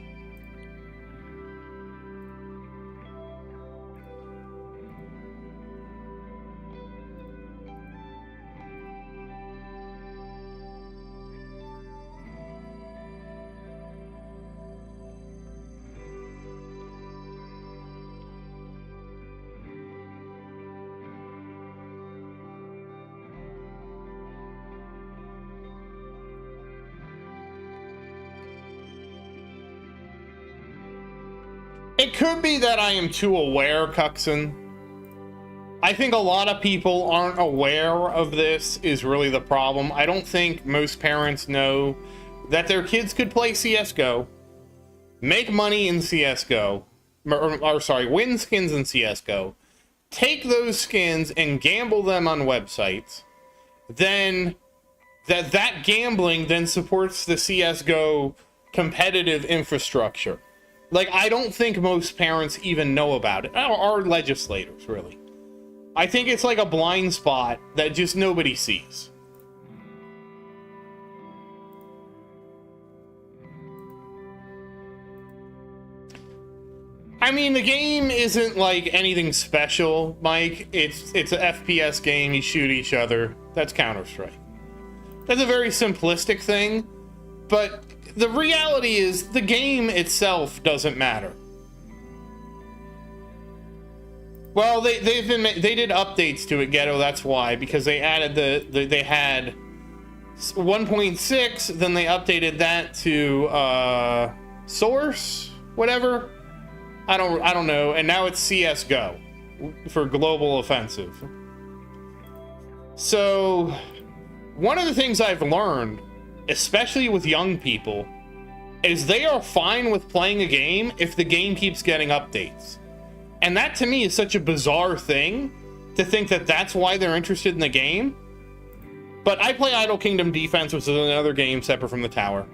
It could be that I am too aware, Cuxon. I think a lot of people aren't aware of this is really the problem. I don't think most parents know that their kids could play CSGO, make money in CSGO, or sorry, win skins in CSGO, take those skins and gamble them on websites, then that gambling then supports the CSGO competitive infrastructure. Like, I don't think most parents even know about it, or legislators, really. I think it's like a blind spot that just nobody sees. I mean, the game isn't like anything special, Mike. It's an FPS game. You shoot each other. That's Counter-Strike. That's a very simplistic thing, but the reality is the game itself doesn't matter. Well, they did updates to it, Ghetto. That's why, because they added they had 1.6, then they updated that to Source, whatever. I don't know, and now it's CS:GO for Global Offensive. So, one of the things I've learned, especially with young people, is they are fine with playing a game if the game keeps getting updates. And that to me is such a bizarre thing to think that that's why they're interested in the game. But I play Idle Kingdom Defense, which is another game separate from the tower.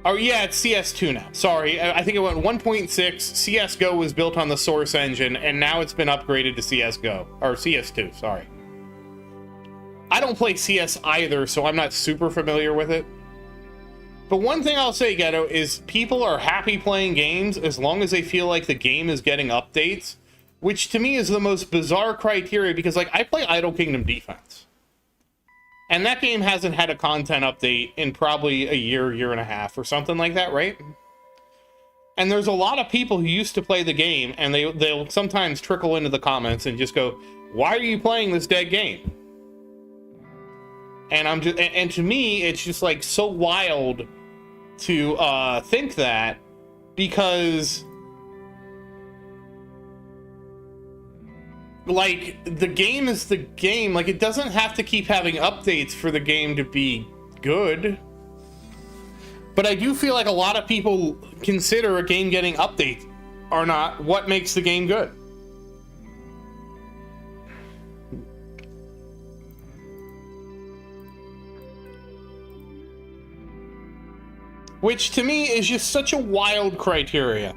Oh yeah, it's CS2 now. Sorry, I think it went 1.6. CSGO was built on the Source engine, and now it's been upgraded to CSGO. Or CS2, sorry. I don't play CS either, so I'm not super familiar with it. But one thing I'll say, Ghetto, is people are happy playing games as long as they feel like the game is getting updates, which to me is the most bizarre criteria, because like I play Idle Kingdom Defense, and that game hasn't had a content update in probably a year and a half or something like that, right? And there's a lot of people who used to play the game, and they'll sometimes trickle into the comments and just go, "Why are you playing this dead game?" And and to me, it's just like so wild to think that, because like the game is the game. Like, it doesn't have to keep having updates for the game to be good. But I do feel like a lot of people consider a game getting updates or not what makes the game good. Which to me is just such a wild criteria.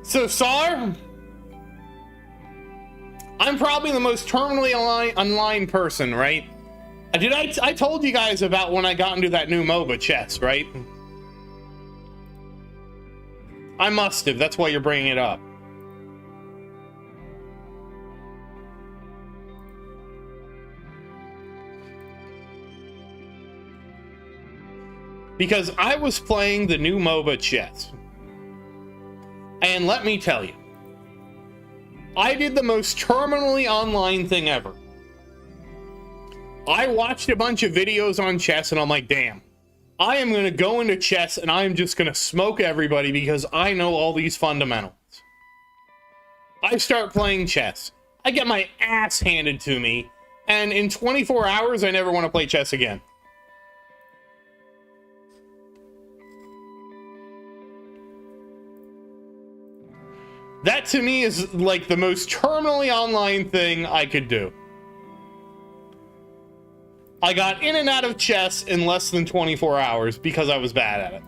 So, Sar, I'm probably the most terminally online person, right? I told you guys about when I got into that new MOBA, chess, right? I must have. That's why you're bringing it up. Because I was playing the new MOBA chess. And let me tell you, I did the most terminally online thing ever. I watched a bunch of videos on chess and I'm like, damn. I am going to go into chess and I'm just going to smoke everybody because I know all these fundamentals. I start playing chess. I get my ass handed to me, and in 24 hours, I never want to play chess again. That to me is like the most terminally online thing I could do. I got in and out of chess in less than 24 hours because I was bad at it.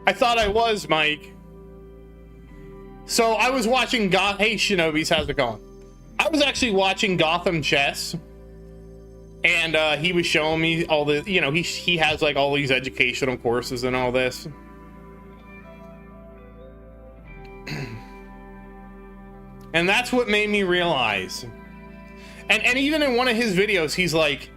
I thought I was, Mike. So I was watching Hey Shinobis, how's it going? I was actually watching Gotham Chess. And he was showing me all the, you know, he has like all these educational courses and all this. And that's what made me realize. And even in one of his videos, he's like,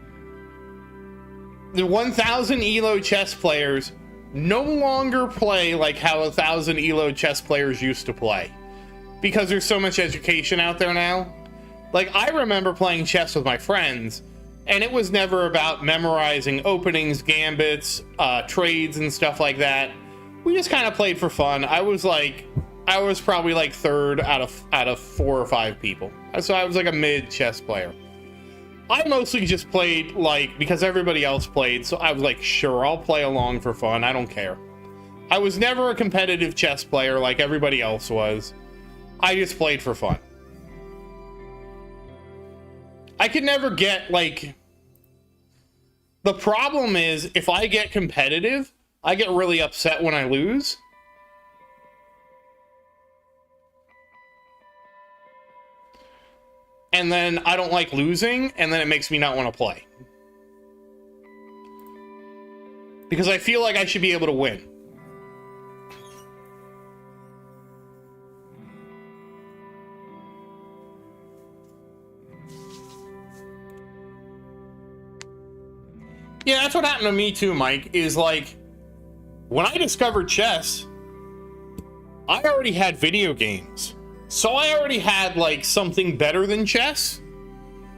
the 1,000 ELO chess players no longer play like how 1,000 ELO chess players used to play. Because there's so much education out there now. Like, I remember playing chess with my friends, and it was never about memorizing openings, gambits, trades, and stuff like that. We just kind of played for fun. I was probably like third out of 4 or 5 people. So I was like a mid chess player. I mostly just played like because everybody else played. So I was like, sure, I'll play along for fun. I don't care. I was never a competitive chess player like everybody else was. I just played for fun. I could never get, like... The problem is, if I get competitive, I get really upset when I lose. And then I don't like losing, and then it makes me not want to play. Because I feel like I should be able to win. Yeah, that's what happened to me too, Mike, is like, when I discovered chess, I already had video games. So I already had, like, something better than chess.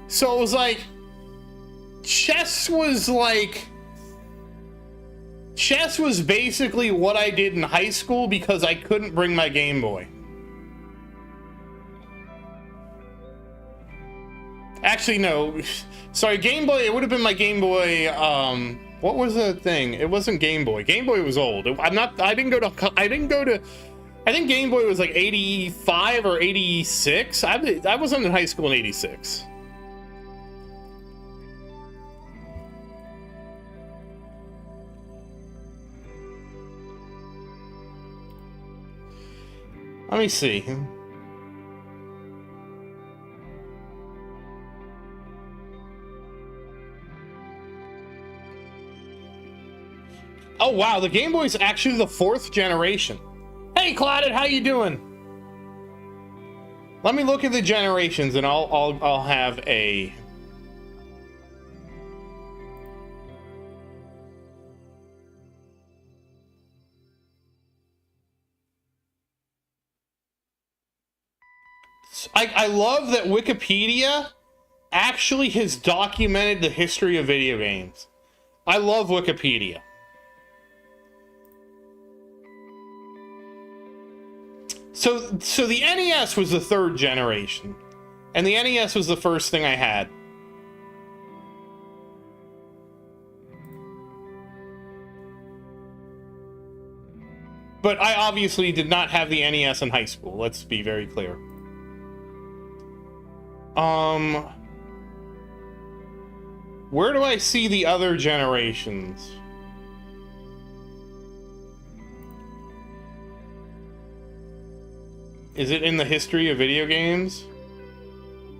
So it was like, chess was basically what I did in high school because I couldn't bring my Game Boy. Actually, no. Sorry, Game Boy, it would have been my Game Boy, what was the thing? It wasn't Game Boy. Game Boy was old. I think Game Boy was like 85 or 86. I wasn't in high school in 86. Let me see. Oh wow, the Game Boy's actually the 4th generation. Hey Clouded, how you doing? Let me look at the generations and I'll have a... I love that Wikipedia actually has documented the history of video games. I love Wikipedia. So the NES was the 3rd generation, and the NES was the first thing I had. But I obviously did not have the NES in high school, let's be very clear. Where do I see the other generations? Is it in the history of video games?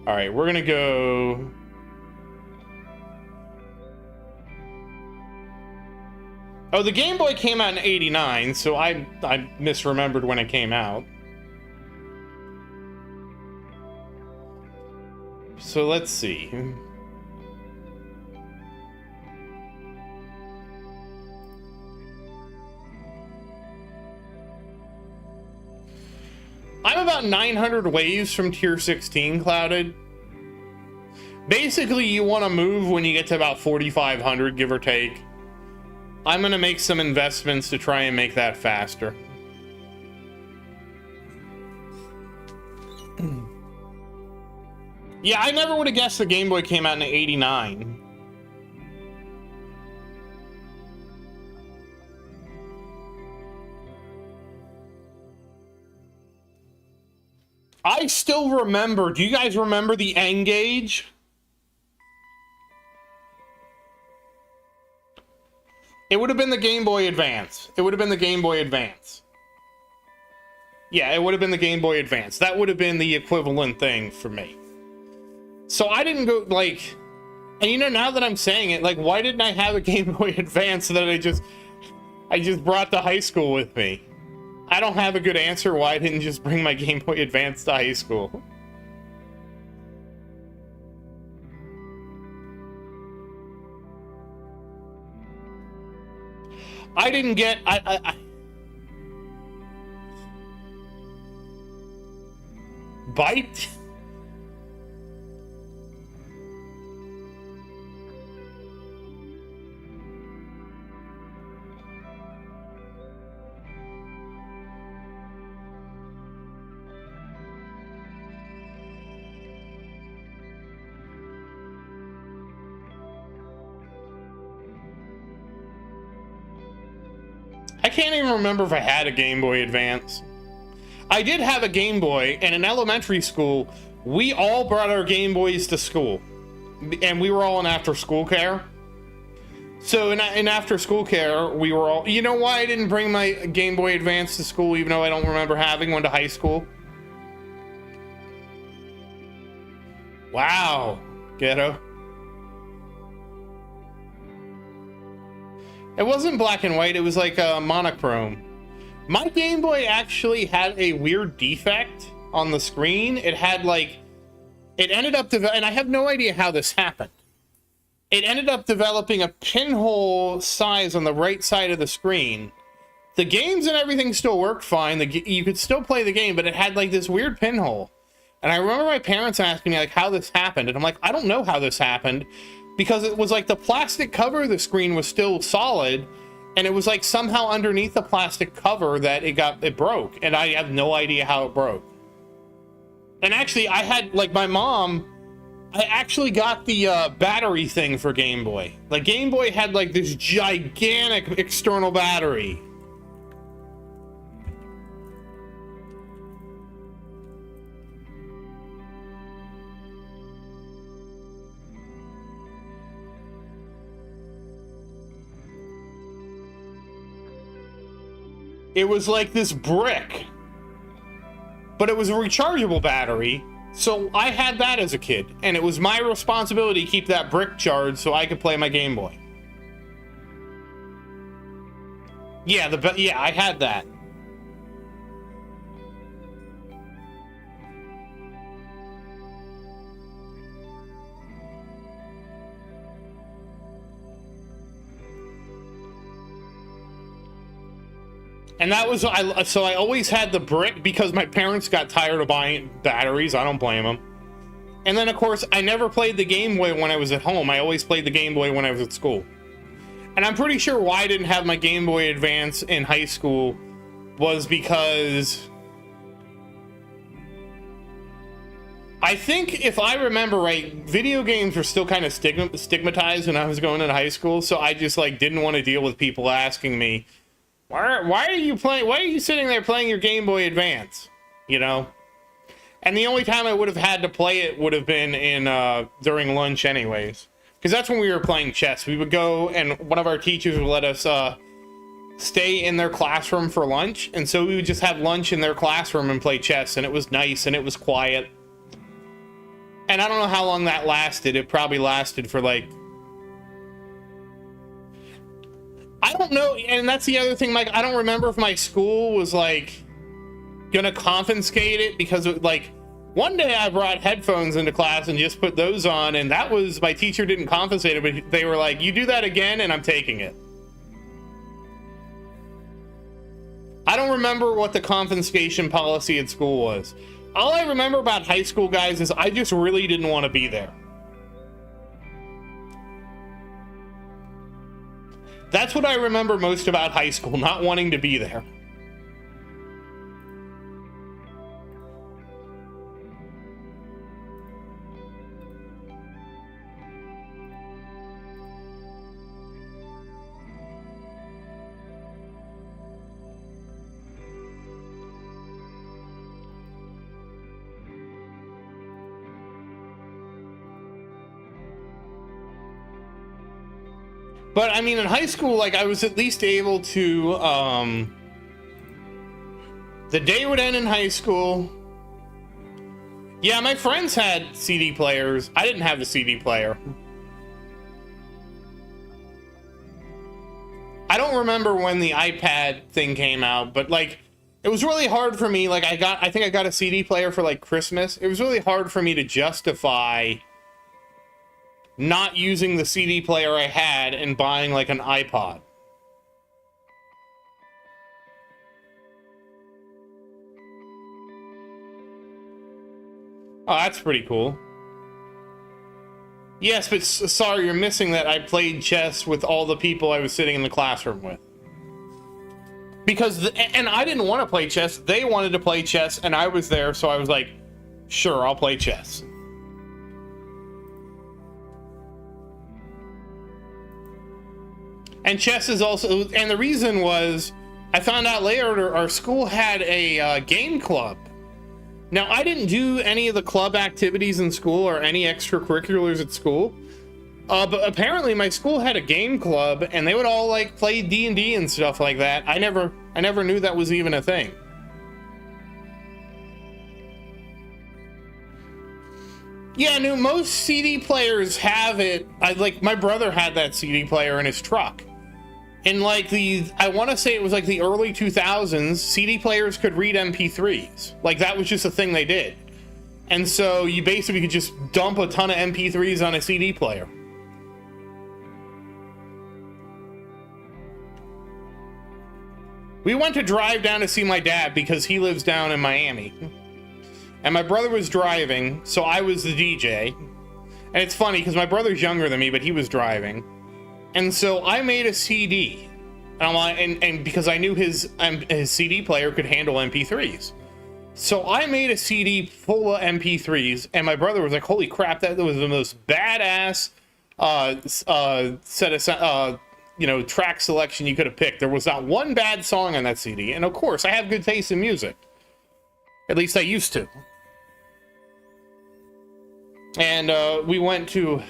All right, we're gonna go... Oh, the Game Boy came out in '89, so I misremembered when it came out. So let's see. I'm about 900 waves from tier 16, Clouded. Basically, you want to move when you get to about 4,500, give or take. I'm going to make some investments to try and make that faster. Yeah, I never would have guessed the Game Boy came out in '89. I still remember. Do you guys remember the N-Gage? It would have been the Game Boy Advance. It would have been the Game Boy Advance. Yeah, it would have been the Game Boy Advance. That would have been the equivalent thing for me. So I didn't go, like... And you know, now that I'm saying it, like, why didn't I have a Game Boy Advance that I just brought to high school with me? I don't have a good answer why I didn't just bring my Game Boy Advance to high school. I didn't get... Bite? I can't even remember if I had a Game Boy Advance. I did have a Game Boy, and in elementary school, we all brought our Game Boys to school. And we were all in after-school care. So in after-school care, we were all... You know why I didn't bring my Game Boy Advance to school, even though I don't remember having one to high school? Wow, ghetto. It wasn't black and white, it was like a monochrome. My Game Boy actually had a weird defect on the screen. It had like, it ended up, and I have no idea how this happened. It ended up developing a pinhole size on the right side of the screen. The games and everything still worked fine. You could still play the game, but it had like this weird pinhole. And I remember my parents asking me like how this happened. And I'm like, I don't know how this happened. Because it was like the plastic cover of the screen was still solid, and it was like somehow underneath the plastic cover that it broke, and I have no idea how it broke. And actually, I had, like, my mom, I actually got the battery thing for Game Boy. Like, Game Boy had like this gigantic external battery. It was like this brick, but it was a rechargeable battery. So I had that as a kid, and it was my responsibility to keep that brick charged so I could play my Game Boy. Yeah, yeah, I had that. And that was, so I always had the brick because my parents got tired of buying batteries. I don't blame them. And then, of course, I never played the Game Boy when I was at home. I always played the Game Boy when I was at school. And I'm pretty sure why I didn't have my Game Boy Advance in high school was because... I think, if I remember right, video games were still kind of stigmatized when I was going into high school. So I just, like, didn't want to deal with people asking me, Why are you playing? Why are you sitting there playing your Game Boy Advance? You know? And the only time I would have had to play it would have been in during lunch anyways. Because that's when we were playing chess. We would go and one of our teachers would let us stay in their classroom for lunch. And so we would just have lunch in their classroom and play chess. And it was nice and it was quiet. And I don't know how long that lasted. It probably lasted for like... I don't know, and that's the other thing, Mike. I don't remember if my school was, like, gonna confiscate it, because, like, one day I brought headphones into class and just put those on, and that was, my teacher didn't confiscate it, but they were like, you do that again, and I'm taking it. I don't remember what the confiscation policy at school was. All I remember about high school, guys, is I just really didn't want to be there. That's what I remember most about high school, not wanting to be there. But I mean, in high school, like, I was at least able to, the day would end in high school. Yeah, my friends had CD players. I didn't have a CD player. I don't remember when the iPad thing came out, but like, it was really hard for me. Like, I think I got a CD player for like Christmas. It was really hard for me to justify not using the CD player I had and buying like an iPod. Oh, that's pretty cool. Yes, but sorry, you're missing that I played chess with all the people I was sitting in the classroom with. Because, and I didn't want to play chess. They wanted to play chess, and I was there, so I was like, sure, I'll play chess. And chess is also, and the reason was, I found out later our school had a game club. Now, I didn't do any of the club activities in school or any extracurriculars at school, but apparently my school had a game club, and they would all like play D&D and stuff like that. I never knew that was even a thing. Yeah, no, most CD players have it. Like, my brother had that CD player in his truck. In like I want to say it was like the early 2000s, CD players could read MP3s. Like, that was just a thing they did. And so you basically could just dump a ton of MP3s on a CD player. We went to drive down to see my dad because he lives down in Miami. And my brother was driving, so I was the DJ. And it's funny because my brother's younger than me, but he was driving. And so I made a CD, and because I knew his CD player could handle MP3s. So I made a CD full of MP3s, and my brother was like, holy crap, that was the most badass set of, track selection you could have picked. There was not one bad song on that CD. And of course, I have good taste in music. At least I used to. And we went to,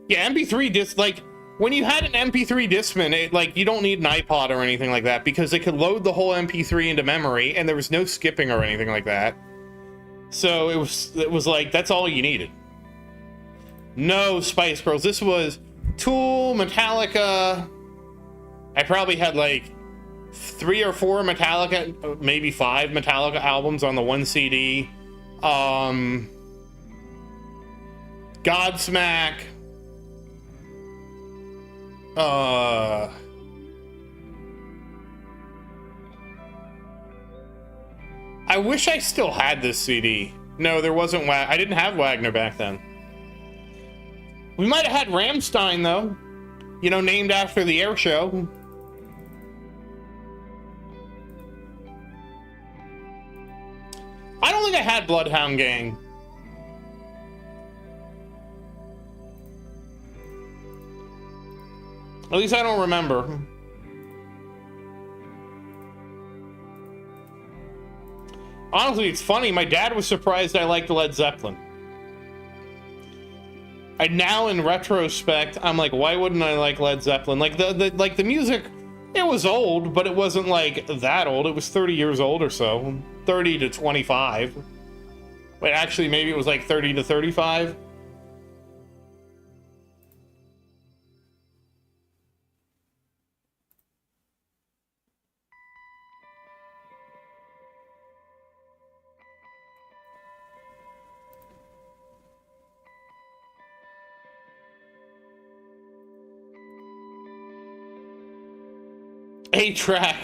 MP3 disc, like, when you had an MP3 Discman, like, you don't need an iPod or anything like that because it could load the whole MP3 into memory, and there was no skipping or anything like that. So it was like, that's all you needed. No Spice Girls. This was Tool, Metallica. I probably had like 3 or 4 Metallica, maybe 5 Metallica albums on the one CD. Godsmack. I wish I still had this CD. No, there wasn't I didn't have Wagner back then. We might have had Rammstein, though. Named after the air show. I don't think I had Bloodhound Gang. At least I don't remember. Honestly, it's funny. My dad was surprised I liked Led Zeppelin. Now, in retrospect, I'm like, why wouldn't I like Led Zeppelin? Like the music, it was old, but it wasn't like that old. It was 30 years old or so, 30 to 25. But actually, maybe it was like 30 to 35. A-Track.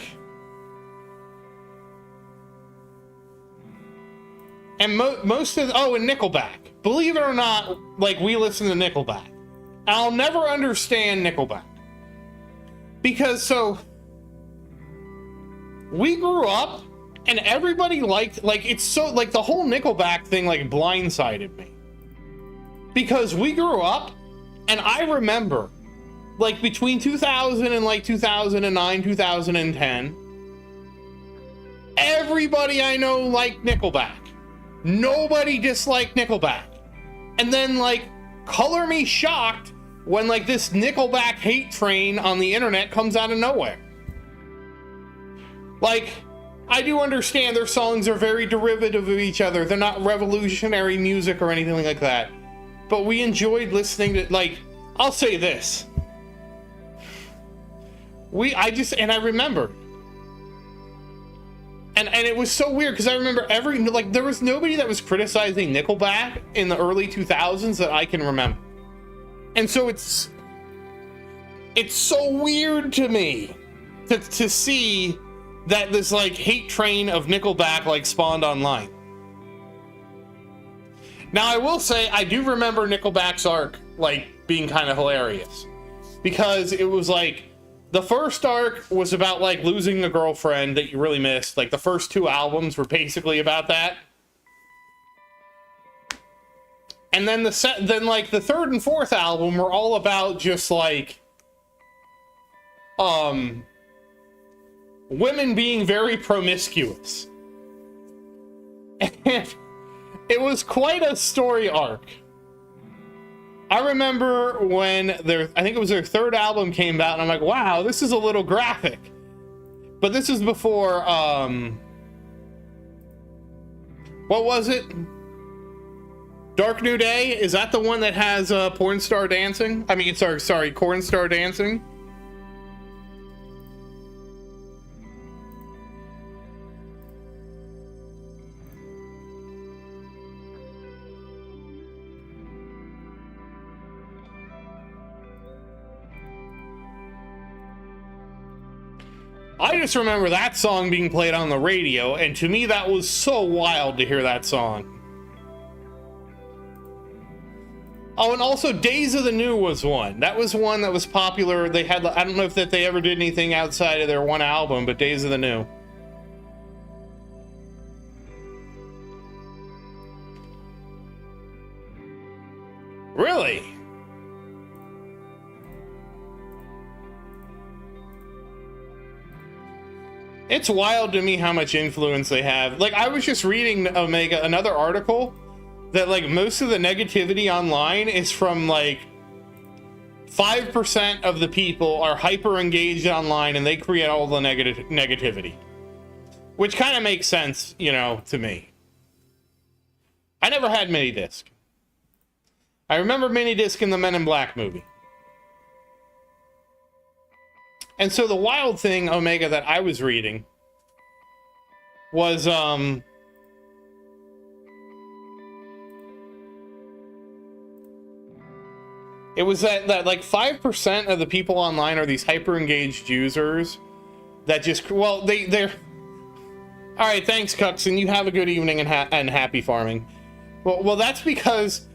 And most of and Nickelback. Believe it or not, like, we listen to Nickelback. I'll never understand Nickelback. Because, we grew up, and everybody liked, like, it's so, like, the whole Nickelback thing, like, blindsided me. Because we grew up, and I remember, like, between 2000 and, like, 2009, 2010, everybody I know liked Nickelback. Nobody disliked Nickelback. And then, like, color me shocked when like this Nickelback hate train on the internet comes out of nowhere. Like, I do understand their songs are very derivative of each other. They're not revolutionary music or anything like that. But we enjoyed listening to, like, I'll say this. I remember. And it was so weird because I remember there was nobody that was criticizing Nickelback in the early 2000s that I can remember. And so it's so weird to me to see that this like hate train of Nickelback like spawned online. Now I will say I do remember Nickelback's arc like being kind of hilarious because it was like the first arc was about like losing a girlfriend that you really missed. Like the first 2 albums were basically about that. And then the 3rd and 4th album were all about just like women being very promiscuous. And it was quite a story arc. I remember when I think it was their 3rd album came out, and I'm like, wow, this is a little graphic. But this is before, what was it? Dark New Day? Is that the one that has porn star dancing? I mean, sorry, corn star dancing? I just remember that song being played on the radio, and to me that was so wild to hear that song. Oh, and also Days of the New was one. That was one that was popular. They had, I don't know if they ever did anything outside of their one album, but Days of the New. Really? It's wild to me how much influence they have. Like, I was just reading Omega, another article that like most of the negativity online is from like 5% of the people are hyper engaged online and they create all the negativity, which kind of makes sense, you know, to me. I never had Minidisc. I remember Minidisc in the Men in Black movie. And so the wild thing, Omega, that I was reading was, it was that like 5% of the people online are these hyper-engaged users that just, well, they're... All right, thanks, Cuxon. You have a good evening and happy farming. Well, that's because,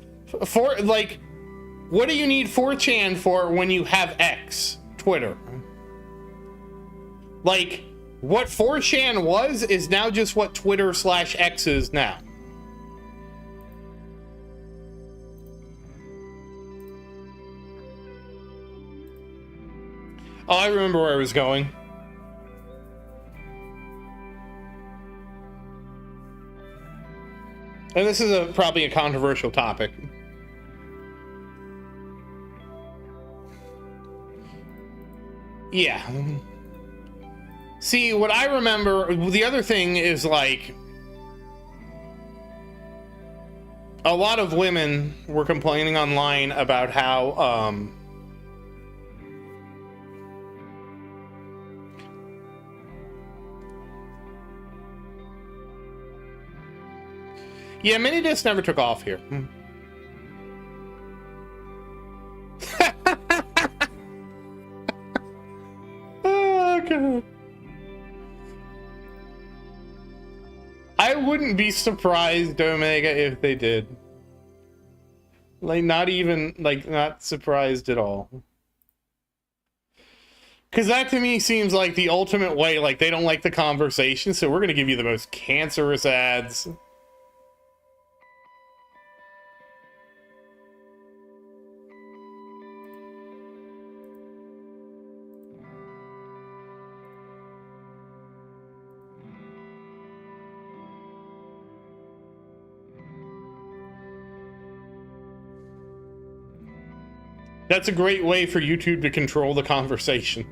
like, what do you need 4chan for when you have X, Twitter? Like, what 4chan was is now just what Twitter/X is now. Oh, I remember where I was going. And this is probably a controversial topic. Yeah. See, what I remember, the other thing is like, a lot of women were complaining online about how, yeah, Minidisc never took off here. Oh, God. I wouldn't be surprised, Omega, if they did. Like, not even, like, not surprised at all. Because that to me seems like the ultimate way, like, they don't like the conversation, so we're going to give you the most cancerous ads. That's a great way for YouTube to control the conversation.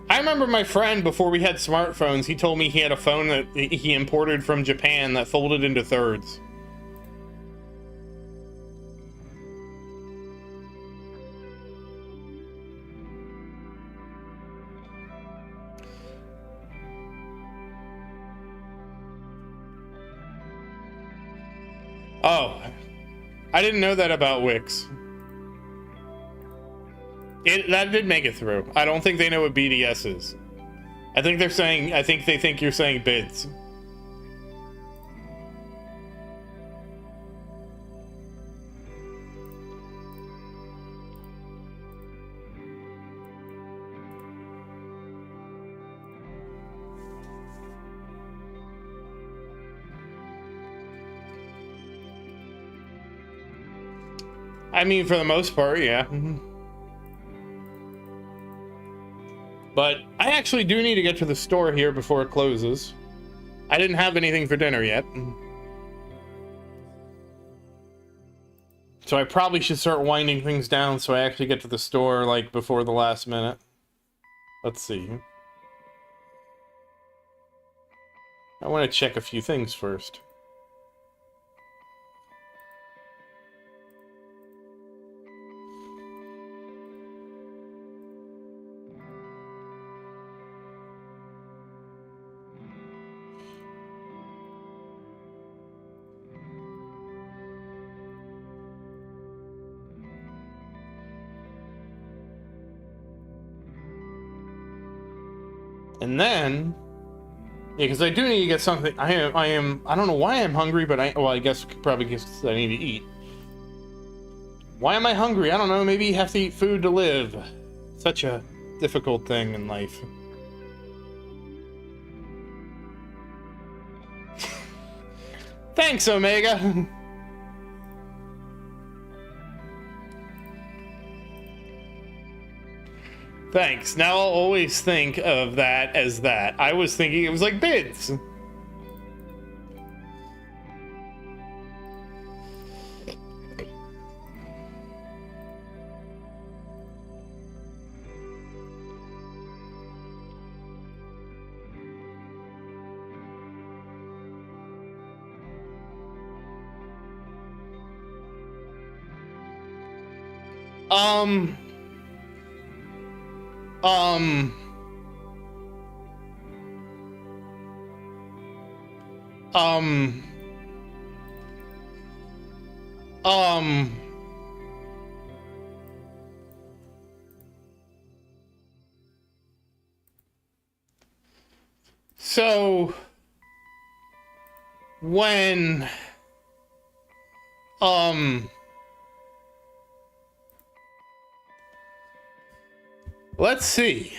I remember my friend, before we had smartphones, he told me he had a phone that he imported from Japan that folded into thirds. Oh, I didn't know that about Wix. That did make it through. I don't think they know what BDS is. I think they think you're saying bids. I mean, for the most part, yeah. But I actually do need to get to the store here before it closes. I didn't have anything for dinner yet. So I probably should start winding things down so I actually get to the store, like, before the last minute. Let's see. I want to check a few things first. And then, yeah, because I do need to get something. I don't know why I'm hungry, but I guess probably because I need to eat. Why am I hungry? I don't know. Maybe you have to eat food to live. Such a difficult thing in life. Thanks, Omega. Thanks. Now I'll always think of that as that. I was thinking it was like bids. Um, so when, let's see.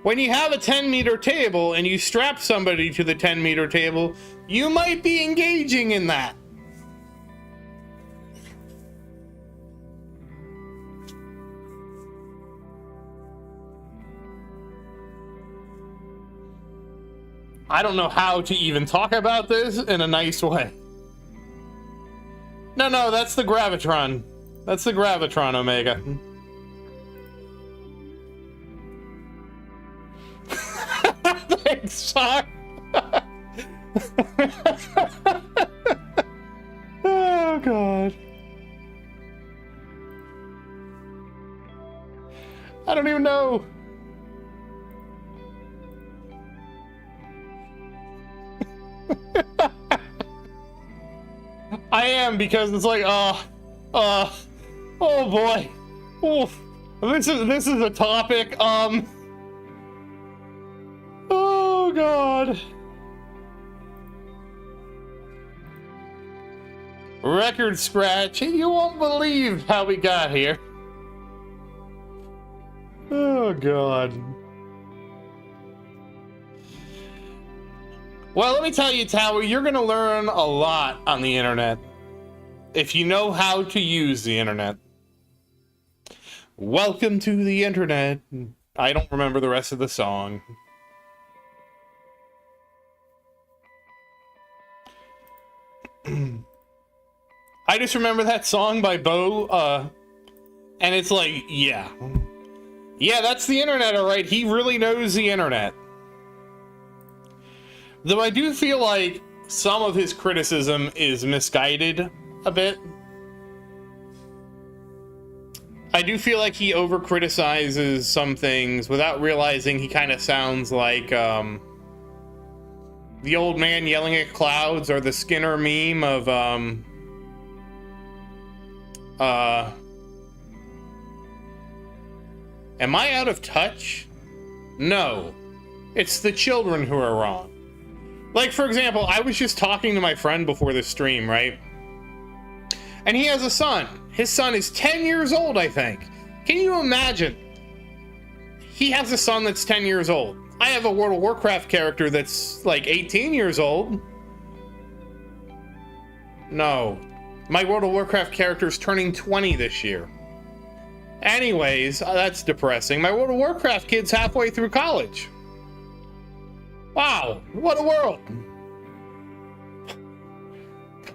When you have a 10-meter table and you strap somebody to the 10-meter table, you might be engaging in that. I don't know how to even talk about this in a nice way. No, that's the Gravitron. That's the Gravitron, Omega. Thanks, Sock. Oh, God. I don't even know. I am, because it's like, oh boy. Oof. This is a topic, oh God. Record scratch. You won't believe how we got here. Oh God. Well, let me tell you, Tower, you're going to learn a lot on the internet if you know how to use the internet. Welcome to the internet. I don't remember the rest of the song. I just remember that song by Bo, and it's like, yeah. Yeah, that's the internet, alright. He really knows the internet. Though I do feel like some of his criticism is misguided a bit. I do feel like he over-criticizes some things without realizing he kind of sounds like, the old man yelling at clouds, or the Skinner meme of, am I out of touch? No. It's the children who are wrong. Like, for example, I was just talking to my friend before the stream, right? And he has a son. His son is 10 years old, I think. Can you imagine? He has a son that's 10 years old. I have a World of Warcraft character that's like 18 years old. No. My World of Warcraft character is turning 20 this year. Anyways, that's depressing. My World of Warcraft kid's halfway through college. Wow, what a world.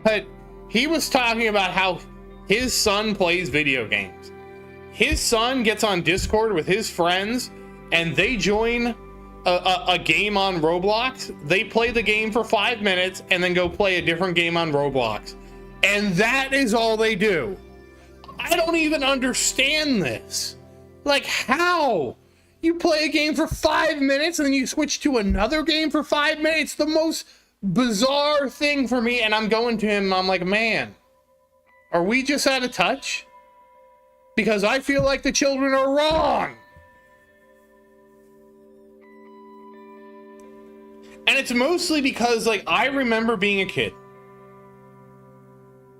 But he was talking about how his son plays video games. His son gets on Discord with his friends and they join a game on Roblox. They play the game for 5 minutes and then go play a different game on Roblox. And that is all they do. I don't even understand this. Like, how? You play a game for 5 minutes and then you switch to another game for 5 minutes? It's the most bizarre thing for me. And I'm going to him, I'm like, man, are we just out of touch? Because I feel like the children are wrong. And it's mostly because, like, I remember being a kid.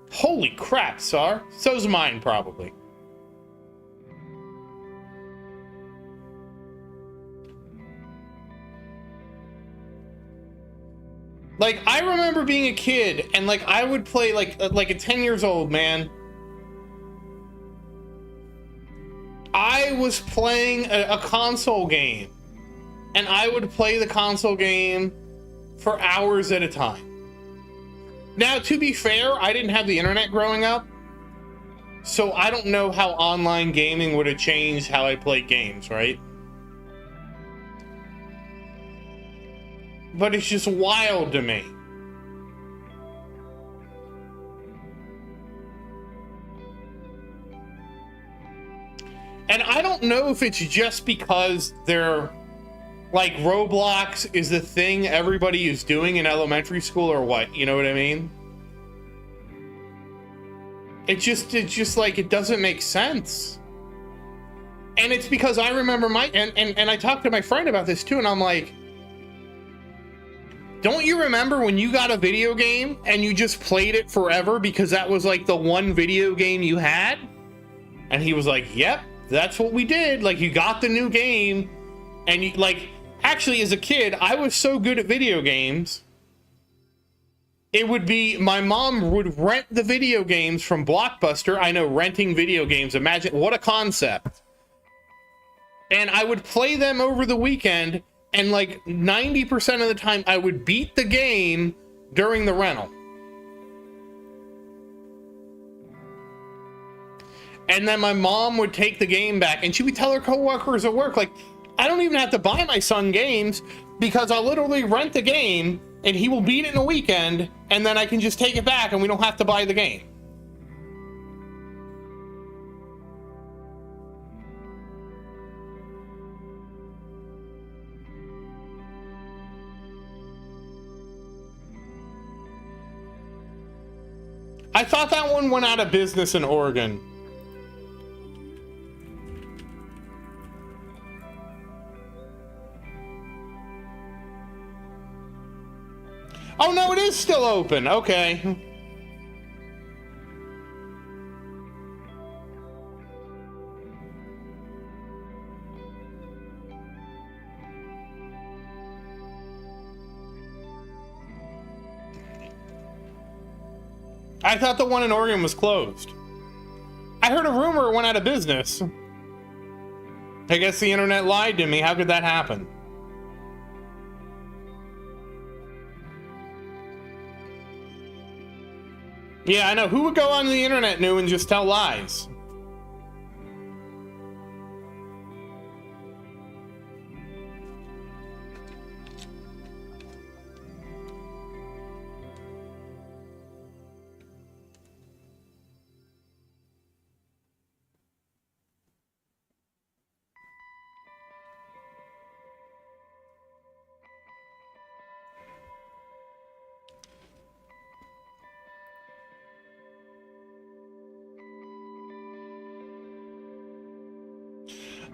Holy crap, Sar. So's mine, probably. Like, I remember being a kid, and, like, I would play, like a 10 years old, man. I was playing a console game. And I would play the console game for hours at a time. Now, to be fair, I didn't have the internet growing up. So I don't know how online gaming would have changed how I played games, right? But it's just wild to me. And I don't know if it's just because they're, like, Roblox is the thing everybody is doing in elementary school or what, you know what I mean? It's just like, it doesn't make sense. And it's because I remember and I talked to my friend about this too, and I'm like, don't you remember when you got a video game and you just played it forever because that was like the one video game you had? And he was like, yep, that's what we did. Like, you got the new game and you, like, actually as a kid, I was so good at video games. It would be, my mom would rent the video games from Blockbuster. I know, renting video games, imagine, what a concept. And I would play them over the weekend, and like 90% of the time I would beat the game during the rental. And then my mom would take the game back and she would tell her coworkers at work, like, I don't even have to buy my son games because I'll literally rent the game and he will beat it in a weekend and then I can just take it back and we don't have to buy the game. I thought that one went out of business in Oregon. Oh no, it is still open. Okay. I thought the one in Oregon was closed. I heard a rumor it went out of business. I guess the internet lied to me. How could that happen? Yeah, I know. Who would go on the internet new and just tell lies?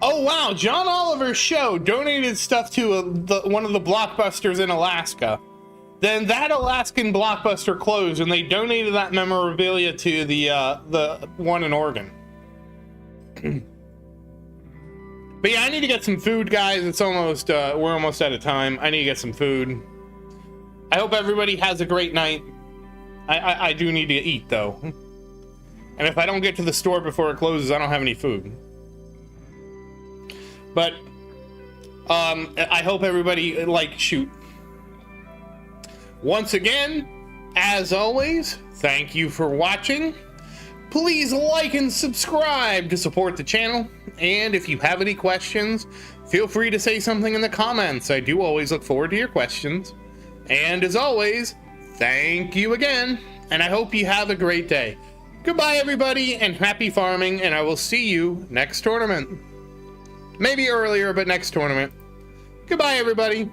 Oh wow, John Oliver's show donated stuff to one of the Blockbusters in Alaska. Then that Alaskan Blockbuster closed, and they donated that memorabilia to the one in Oregon. But yeah, I need to get some food, guys. It's almost we're almost out of time. I need to get some food. I hope everybody has a great night. I do need to eat though, and if I don't get to the store before it closes, I don't have any food. But I hope everybody, shoot. Once again, as always, thank you for watching. Please like and subscribe to support the channel. And if you have any questions, feel free to say something in the comments. I do always look forward to your questions. And as always, thank you again. And I hope you have a great day. Goodbye, everybody, and happy farming. And I will see you next tournament. Maybe earlier, but next tournament. Goodbye, everybody.